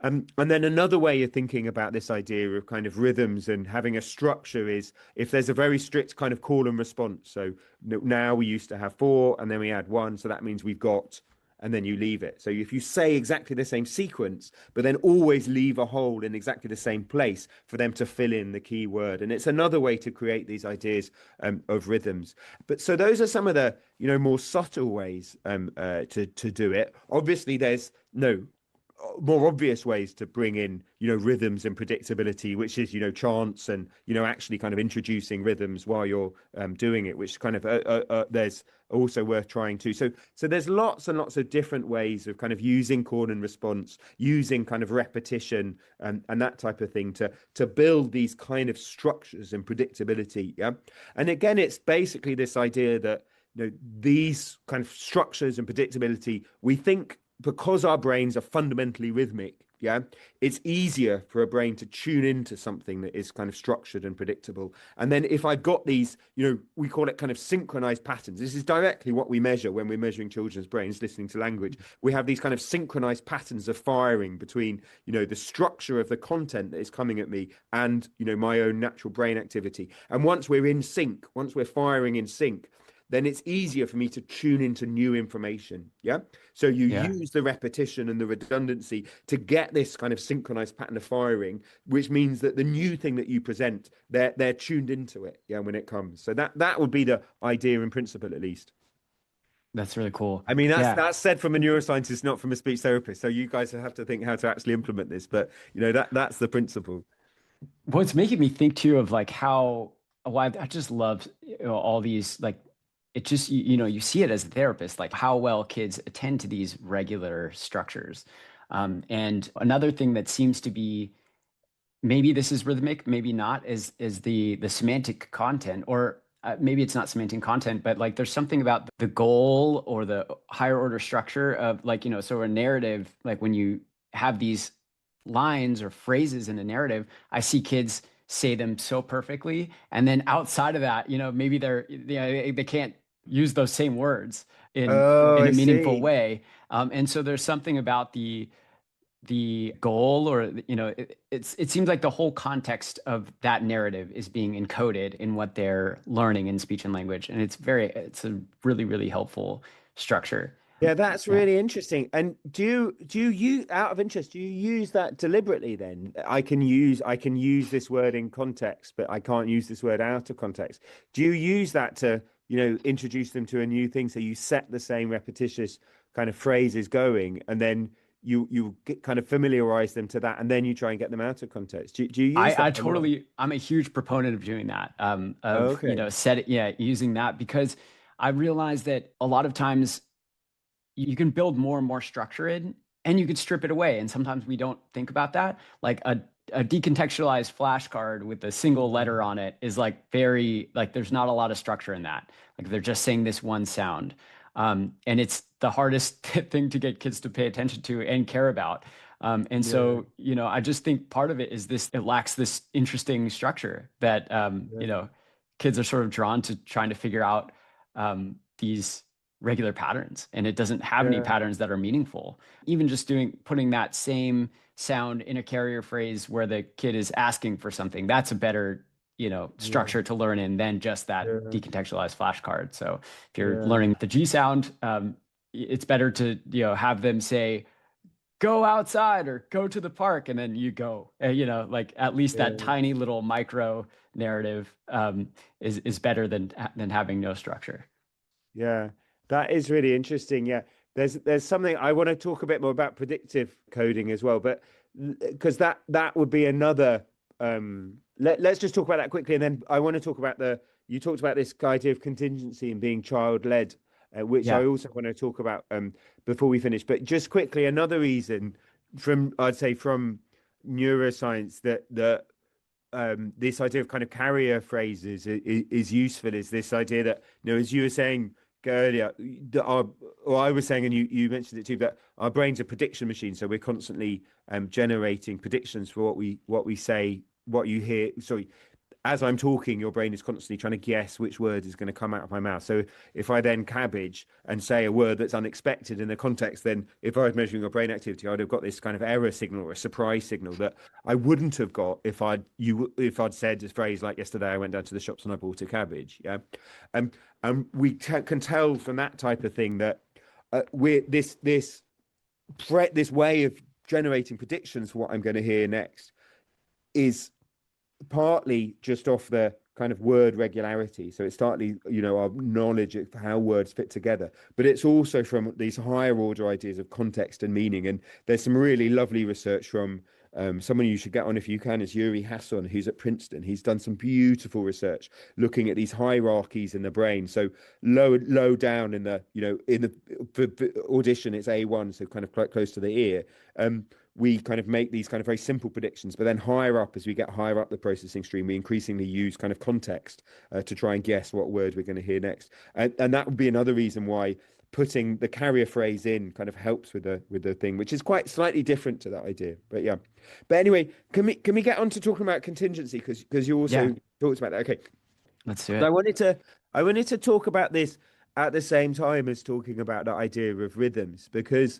And then another way of thinking about this idea of kind of rhythms and having a structure is if there's a very strict kind of call and response. So now we used to have 4 and then we add 1. So that means we've got, and then you leave it. So if you say exactly the same sequence, but then always leave a hole in exactly the same place for them to fill in the key word. And it's another way to create these ideas of rhythms. But so those are some of the, more subtle ways to do it. Obviously, there's more obvious ways to bring in, rhythms and predictability, which is, chants and, actually kind of introducing rhythms while you're doing it, which kind of there's also worth trying too. So there's lots and lots of different ways of kind of using call and response, using kind of repetition and that type of thing to build these kind of structures and predictability. Yeah. And again, it's basically this idea that, these kind of structures and predictability, we think because our brains are fundamentally rhythmic, yeah, it's easier for a brain to tune into something that is kind of structured and predictable. And then if I've got these, we call it kind of synchronized patterns. This is directly what we measure when we're measuring children's brains listening to language. We have these kind of synchronized patterns of firing between, the structure of the content that is coming at me and, my own natural brain activity. And once we're in sync, once we're firing in sync, then it's easier for me to tune into new information. Yeah. So you use the repetition and the redundancy to get this kind of synchronized pattern of firing, which means that the new thing that you present, they're tuned into it. Yeah. When it comes. So that would be the idea in principle, at least. That's really cool. I mean, Yeah. that's said from a neuroscientist, not from a speech therapist. So you guys have to think how to actually implement this, but that's the principle. What's making me think too of like how, I just love all these like, it just, you see it as a therapist, like how well kids attend to these regular structures. And another thing that seems to be, maybe this is rhythmic, maybe not, is the semantic content, or maybe it's not semantic content, but like there's something about the goal or the higher order structure of like, so a narrative, like when you have these lines or phrases in a narrative, I see kids say them so perfectly. And then outside of that, maybe they can't use those same words Oh, in a I meaningful see. way. And so there's something about the goal, or it seems like the whole context of that narrative is being encoded in what they're learning in speech and language, and it's a really, really helpful structure. Yeah, that's Yeah. really interesting. And do you use, out of interest, do you use that deliberately then? I can use this word in context, but I can't use this word out of context. Do you use that to, introduce them to a new thing? So you set the same repetitious kind of phrases going, and then you get kind of familiarize them to that, and then you try and get them out of context. Do you use that a lot? I'm a huge proponent of doing that, of, Okay. using that, because I realize that a lot of times you can build more and more structure in, and you could strip it away. And sometimes we don't think about that. Like a decontextualized flashcard with a single letter on it is like very, like there's not a lot of structure in that. Like they're just saying this one sound. And it's the hardest thing to get kids to pay attention to and care about. And Yeah. so, I just think part of it is this, it lacks this interesting structure that, Yeah. kids are sort of drawn to trying to figure out these regular patterns, and it doesn't have any Yeah. patterns that are meaningful. Even just putting that same sound in a carrier phrase where the kid is asking for something, that's a better, Yeah. structure to learn in than just that Yeah. decontextualized flashcard. So if you're Yeah. learning the G sound, it's better to, have them say, go outside or go to the park, and then you go. Like at least that Yeah. tiny little micro narrative is better than having no structure. Yeah, that is really interesting. Yeah, there's something I want to talk a bit more about predictive coding as well, but because that would be another. Let's just talk about that quickly, and then I want to talk about you talked about this idea of contingency and being child led, which I Yeah. also want to talk about before we finish. But just quickly, another reason I'd say from neuroscience that this idea of kind of carrier phrases is useful, is this idea that, as you were saying earlier, that or I was saying, and you mentioned it too, that our brains are prediction machines. So we're constantly generating predictions for what we say, what you hear. Sorry, as I'm talking, your brain is constantly trying to guess which word is going to come out of my mouth. So if I then cabbage and say a word that's unexpected in the context, then if I was measuring your brain activity, I'd have got this kind of error signal or a surprise signal that I wouldn't have got if I'd said this phrase like, yesterday I went down to the shops and I bought a cabbage. Yeah, and we can tell from that type of thing that we're this way of generating predictions for what I'm going to hear next is partly just off the kind of word regularity. So it's partly, our knowledge of how words fit together, but it's also from these higher order ideas of context and meaning. And there's some really lovely research from someone you should get on if you can is Yuri Hasson, who's at Princeton. He's done some beautiful research looking at these hierarchies in the brain. So low down in the, for audition, it's A1, so kind of quite close to the ear. We kind of make these kind of very simple predictions, but then higher up, as we get higher up the processing stream, we increasingly use kind of context to try and guess what word we're going to hear next. And that would be another reason why putting the carrier phrase in kind of helps with the thing, which is quite slightly different to that idea. But yeah. But anyway, can we get on to talking about contingency? Because you also talked about that. Okay. Let's do it. So I wanted to talk about this at the same time as talking about the idea of rhythms, because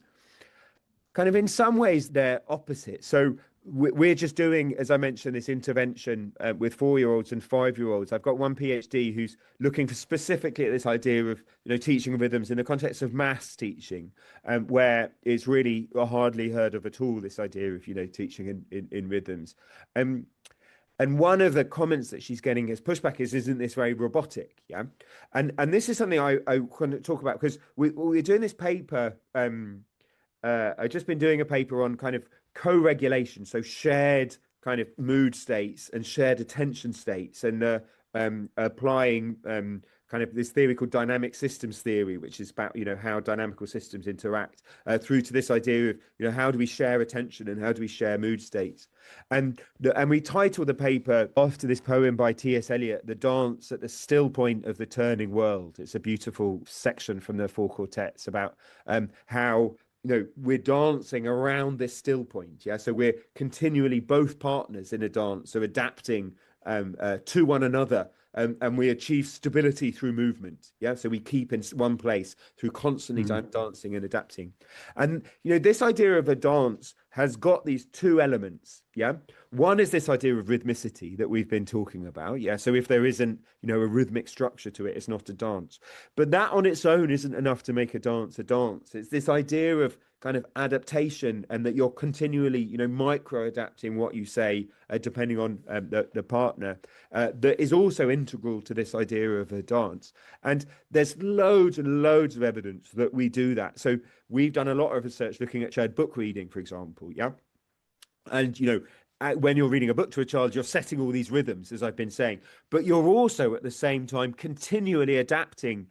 kind of in some ways they're opposite. So we're just doing, as I mentioned, this intervention with 4-year-olds and 5-year-olds. I've got one PhD who's looking for specifically at this idea of teaching rhythms in the context of maths teaching, where it's really hardly heard of at all, this idea of teaching in rhythms. And one of the comments that she's getting as pushback is, isn't this very robotic? Yeah. And this is something I want to talk about, because we're doing this paper. I've just been doing a paper on kind of co-regulation, so shared kind of mood states and shared attention states, and applying kind of this theory called dynamic systems theory, which is about how dynamical systems interact, through to this idea of how do we share attention and how do we share mood states. And we title the paper after this poem by T.S. Eliot, "The Dance at the Still Point of the Turning World." It's a beautiful section from the Four Quartets about how we're dancing around this still point. Yeah. So we're continually, both partners in a dance are adapting to one another, and we achieve stability through movement. Yeah. So we keep in one place through constantly dancing and adapting. And, this idea of a dance has got these two elements. Yeah. One is this idea of rhythmicity that we've been talking about. Yeah. So if there isn't, a rhythmic structure to it, it's not a dance. But that on its own isn't enough to make a dance a dance. It's this idea of kind of adaptation, and that you're continually, micro adapting what you say, depending on the partner, that is also integral to this idea of a dance. And there's loads and loads of evidence that we do that. So we've done a lot of research looking at shared book reading, for example. Yeah. And, when you're reading a book to a child, you're setting all these rhythms, as I've been saying, but you're also at the same time continually adapting,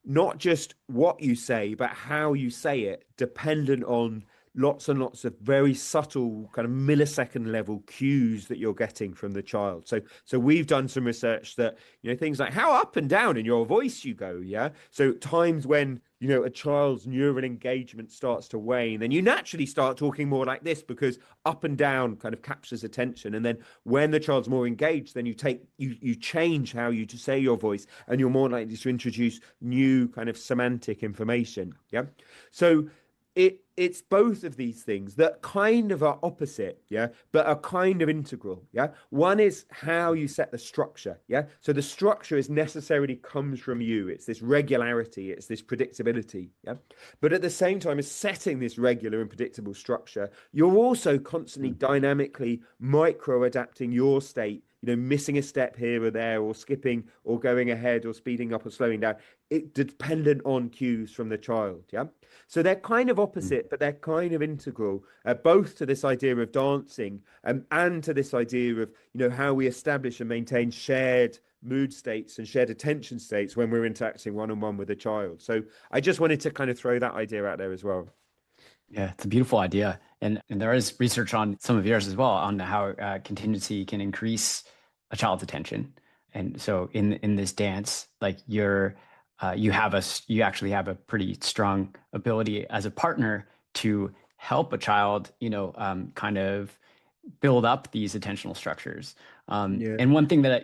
not just what you say, but how you say it, dependent on lots and lots of very subtle kind of millisecond level cues that you're getting from the child. So we've done some research that, things like how up and down in your voice you go. Yeah. So times when, a child's neural engagement starts to wane, then you naturally start talking more like this, because up and down kind of captures attention. And then when the child's more engaged, then you change how you say your voice, and you're more likely to introduce new kind of semantic information. Yeah. So it's both of these things that kind of are opposite, yeah, but are kind of integral, yeah. One is how you set the structure, yeah. So the structure is necessarily comes from you. It's this regularity, it's this predictability, yeah. But at the same time as setting this regular and predictable structure, you're also constantly dynamically micro adapting your state, missing a step here or there, or skipping or going ahead or speeding up or slowing down. It dependent on cues from the child, yeah. So they're kind of opposite, but they're kind of integral, both to this idea of dancing, and to this idea of how we establish and maintain shared mood states and shared attention states when we're interacting one-on-one with a child. So I just wanted to kind of throw that idea out there as well. Yeah, it's a beautiful idea. And there is research on some of yours as well on how contingency can increase a child's attention. And so in this dance, like you actually have a pretty strong ability as a partner to help a child, kind of build up these attentional structures. And one thing that,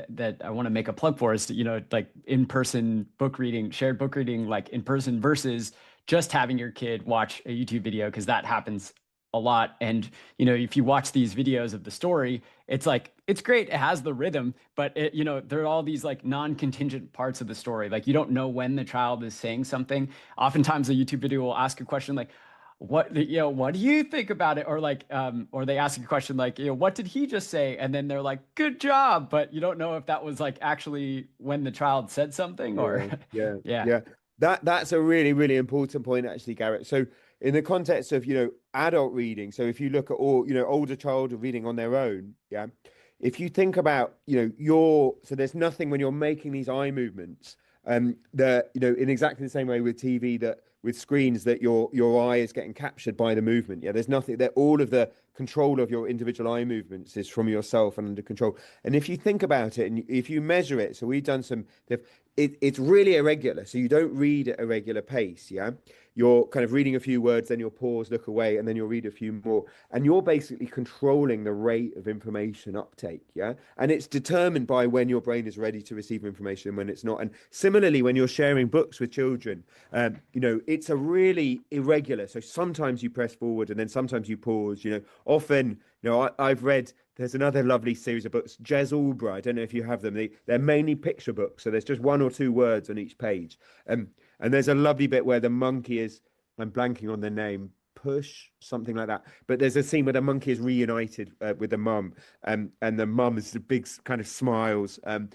that I want to make a plug for is, like in-person book reading, shared book reading, like in person versus just having your kid watch a YouTube video, because that happens a lot. And, if you watch these videos of the story, it's like, it's great. It has the rhythm, but there are all these like non-contingent parts of the story. Like you don't know when the child is saying something. Oftentimes a YouTube video will ask a question like, what do you think about it? Or like, or they ask a question like, what did he just say? And then they're like, good job. But you don't know if that was like actually when the child said something or, Yeah, yeah, yeah. yeah. That's a really, really important point, actually, Garrett. So, in the context of, adult reading, so if you look at all, older child reading on their own, yeah. If you think about, so there's nothing when you're making these eye movements, that, in exactly the same way with TV, that with screens, that your eye is getting captured by the movement. Yeah, there's nothing that all of the control of your individual eye movements is from yourself and under control. And if you think about it and if you measure it, so we've done some it's really irregular. So you don't read at a regular pace. Yeah. You're kind of reading a few words, then you'll pause, look away, and then you'll read a few more. And you're basically controlling the rate of information uptake. Yeah. And it's determined by when your brain is ready to receive information and when it's not. And similarly, when you're sharing books with children, it's a really irregular. So sometimes you press forward and then sometimes you pause. Often, I've read, there's another lovely series of books, Jez Albright. I don't know if you have them. They're mainly picture books. So there's just one or two words on each page. And there's a lovely bit where the monkey is, I'm blanking on the name, Push, something like that. But there's a scene where the monkey is reunited with the mum, and the mum is the big kind of smiles. And,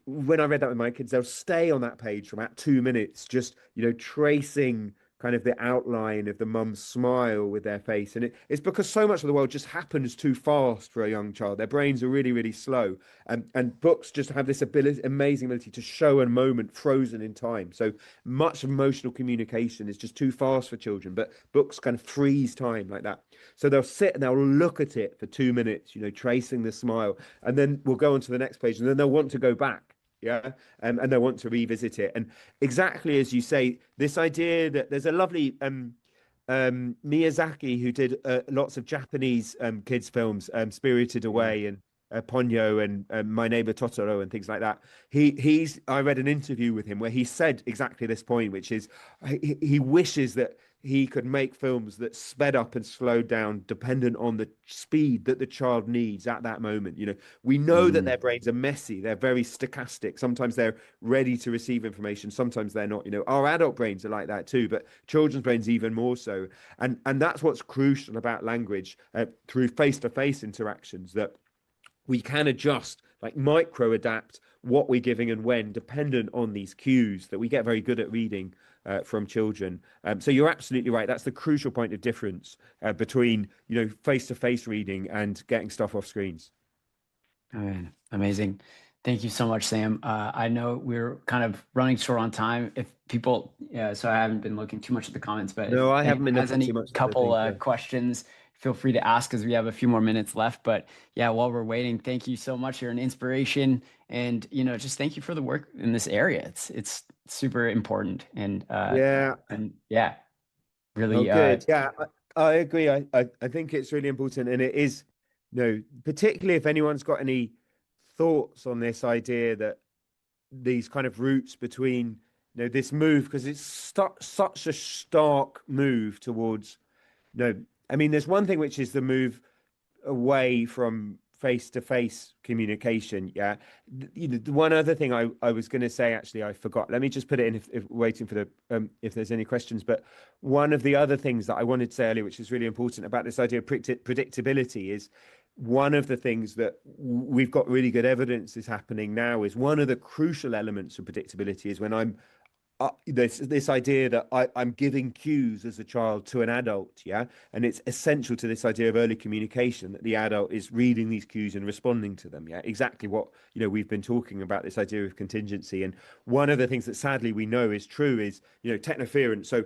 when I read that with my kids, they'll stay on that page for about 2 minutes, just, tracing kind of the outline of the mum's smile with their face. And it's because so much of the world just happens too fast for a young child. Their brains are really, really slow. And books just have this amazing ability to show a moment frozen in time. So much emotional communication is just too fast for children, but books kind of freeze time like that. So they'll sit and they'll look at it for 2 minutes, tracing the smile. And then we'll go on to the next page and then they'll want to go back. Yeah. And they want to revisit it. And exactly as you say, this idea that there's a lovely Miyazaki who did lots of Japanese kids films, Spirited Yeah. Away and Ponyo and My Neighbor Totoro and things like that. I read an interview with him where he said exactly this point, which is he wishes that he could make films that sped up and slowed down dependent on the speed that the child needs at that moment. We know that Mm. their brains are messy, they're very stochastic. Sometimes they're ready to receive information, sometimes they're not. Our adult brains are like that too, but children's brains even more so. And that's what's crucial about language, through face-to-face interactions, that we can adjust, like micro adapt what we're giving and when, dependent on these cues that we get very good at reading from children. So you're absolutely right. That's the crucial point of difference between, face-to-face reading and getting stuff off screens. Oh, man, amazing. Thank you so much, Sam. I know we're kind of running short on time. If people, yeah, so I haven't been looking too much at the comments, but if No, I haven't anyone been has looking too any much at the couple things. Yeah. questions, feel free to ask as we have a few more minutes left. But yeah, while we're waiting, thank you so much. You're an inspiration, and just thank you for the work in this area. It's super important, Yeah. and yeah, Oh, really good. Yeah, I agree. I think it's really important. And it is, particularly if anyone's got any thoughts on this idea that these kind of roots between, this move, because it's such a stark move towards, I mean, there's one thing which is the move away from face-to-face communication. Yeah. The one other thing I was going to say, actually, I forgot. Let me just put it in if waiting for the if there's any questions. But one of the other things that I wanted to say earlier, which is really important about this idea of predictability, is one of the things that we've got really good evidence is happening now. Is one of the crucial elements of predictability is when I'm this idea that I'm giving cues as a child to an adult, yeah, and it's essential to this idea of early communication that the adult is reading these cues and responding to them, yeah, exactly what we've been talking about, this idea of contingency. And one of the things that sadly we know is true is technoference. So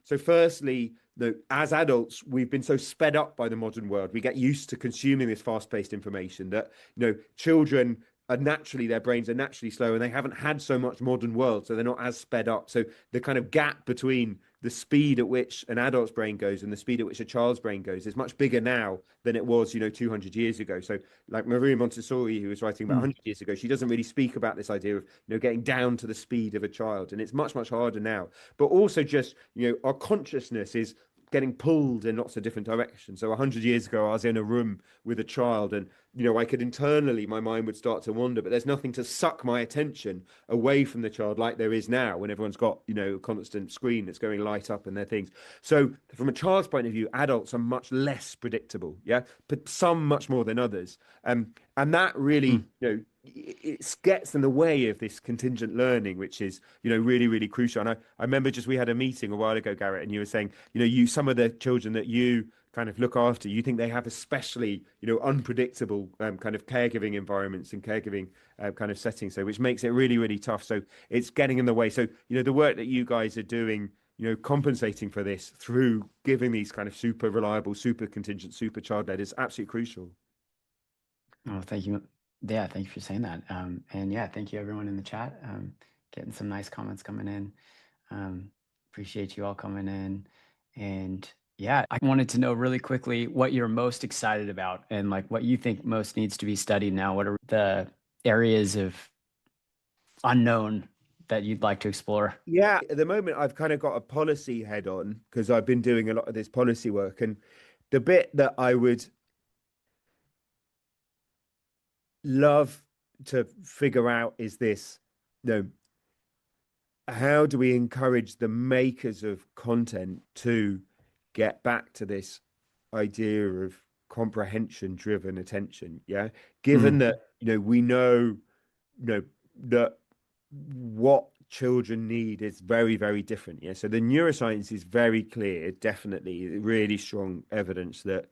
so firstly, as adults, we've been so sped up by the modern world. We get used to consuming this fast-paced information that children are naturally, their brains are naturally slow and they haven't had so much modern world, so they're not as sped up. So the kind of gap between the speed at which an adult's brain goes and the speed at which a child's brain goes is much bigger now than it was 200 years ago. So like Maria Montessori, who was writing about mm, 100 years ago, she doesn't really speak about this idea of getting down to the speed of a child, and it's much harder now. But also just our consciousness is getting pulled in lots of different directions. So 100 years ago, I was in a room with a child, and I could internally, my mind would start to wander, but there's nothing to suck my attention away from the child like there is now when everyone's got a constant screen that's going light up and their things. So from a child's point of view, adults are much less predictable, yeah, but some much more than others. And that really, it gets in the way of this contingent learning, which is, really, really crucial. And I remember we had a meeting a while ago, Garrett, and you were saying, some of the children that you kind of look after, you think they have especially, unpredictable kind of caregiving environments and caregiving kind of settings, so which makes it really, really tough. So it's getting in the way. So, the work that you guys are doing, compensating for this through giving these kind of super reliable, super contingent, super child-led is absolutely crucial. Oh, thank you. Yeah, thank you for saying that. And yeah, thank you everyone in the chat. Getting some nice comments coming in. Appreciate you all coming in. And yeah, I wanted to know really quickly what you're most excited about and like what you think most needs to be studied now. What are the areas of unknown that you'd like to explore? Yeah, at the moment, I've kind of got a policy head on because I've been doing a lot of this policy work. And the bit that I would love to figure out is this, how do we encourage the makers of content to get back to this idea of comprehension driven attention? Yeah. Given that, we know, that what children need is very, very different. Yeah. So the neuroscience is very clear, definitely really strong evidence that,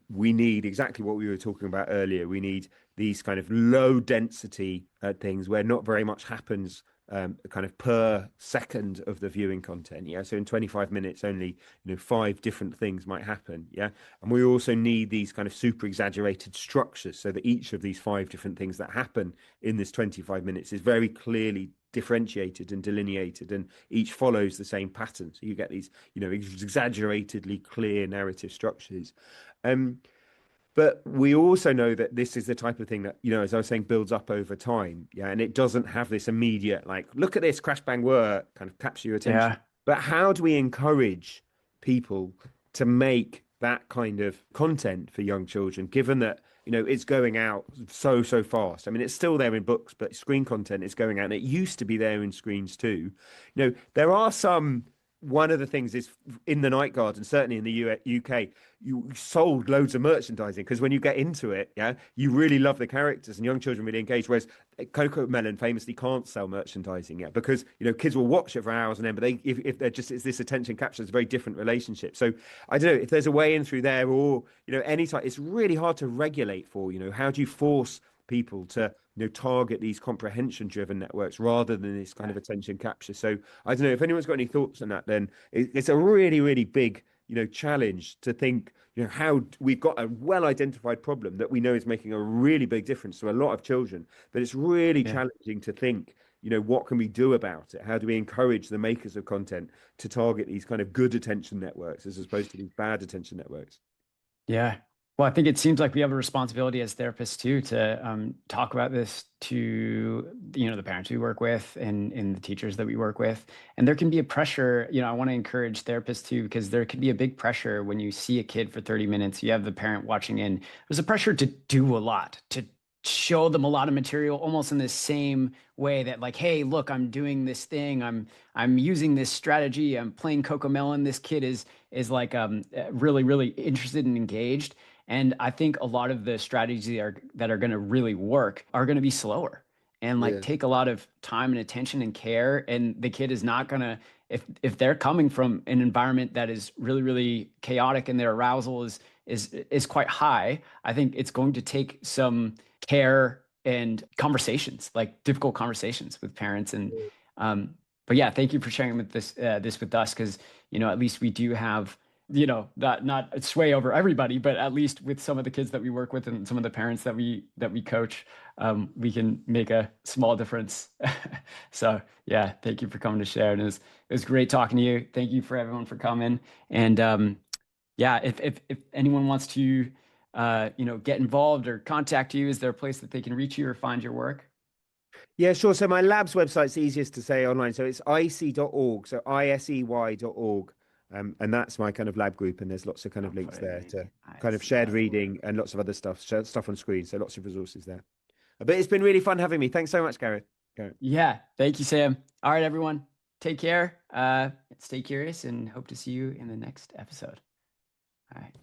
we need exactly what we were talking about earlier. We need these kind of low density things where not very much happens kind of per second of the viewing content. Yeah. So in 25 minutes, only, 5 different things might happen. Yeah. And we also need these kind of super exaggerated structures so that each of these 5 different things that happen in this 25 minutes is very clearly differentiated and delineated, and each follows the same pattern. So you get these, exaggeratedly clear narrative structures. But we also know that this is the type of thing that, as I was saying, builds up over time. Yeah. And it doesn't have this immediate, like, look at this crash bang work, kind of capture your attention. Yeah. But how do we encourage people to make that kind of content for young children, given that, it's going out so fast? I mean, it's still there in books, but screen content is going out, and it used to be there in screens too. There are some. One of the things is in the Night Garden, certainly in the UK, you sold loads of merchandising because when you get into it, yeah, you really love the characters and young children really engage. Whereas Coco Melon famously can't sell merchandising yet because kids will watch it for hours and then, but if they're just, it's this attention capture, it's a very different relationship. So I don't know if there's a way in through there, or any type. It's really hard to regulate for. How do you force people to target these comprehension driven networks rather than this kind of attention capture? So I don't know if anyone's got any thoughts on that. Then it's a really, really big challenge to think how we've got a well identified problem that we know is making a really big difference to a lot of children, but it's really challenging to think what can we do about it? How do we encourage the makers of content to target these kind of good attention networks as opposed to these bad attention networks? Yeah. Well, I think it seems like we have a responsibility as therapists too to talk about this to the parents we work with and the teachers that we work with. And there can be a pressure. I want to encourage therapists too, because there can be a big pressure when you see a kid for 30 minutes. You have the parent watching in. There's a pressure to do a lot, to show them a lot of material, almost in the same way that, like, hey, look, I'm doing this thing. I'm using this strategy. I'm playing Coco Melon. This kid is like really, really interested and engaged. And I think a lot of the strategies that are going to really work are going to be slower and like take a lot of time and attention and care. And the kid is not going to, if they're coming from an environment that is really, really chaotic and their arousal is quite high, I think it's going to take some care and conversations, like difficult conversations with parents. And but yeah, thank you for sharing with this with us, because at least we do have not sway over everybody, but at least with some of the kids that we work with and some of the parents that we coach, we can make a small difference. So yeah, thank you for coming to share. And it was great talking to you. Thank you for everyone for coming. And yeah, if anyone wants to get involved or contact you, is there a place that they can reach you or find your work? Yeah, sure. So my lab's website's easiest to say online. So it's isey.org. So isey.org. And that's my kind of lab group, and there's lots of kind of I'll links put it there in. to I kind of see shared that. reading and lots of other stuff on screen. So lots of resources there. But it's been really fun having me. Thanks so much, Garrett. Yeah. Thank you, Sam. All right, everyone. Take care. Stay curious and hope to see you in the next episode. All right.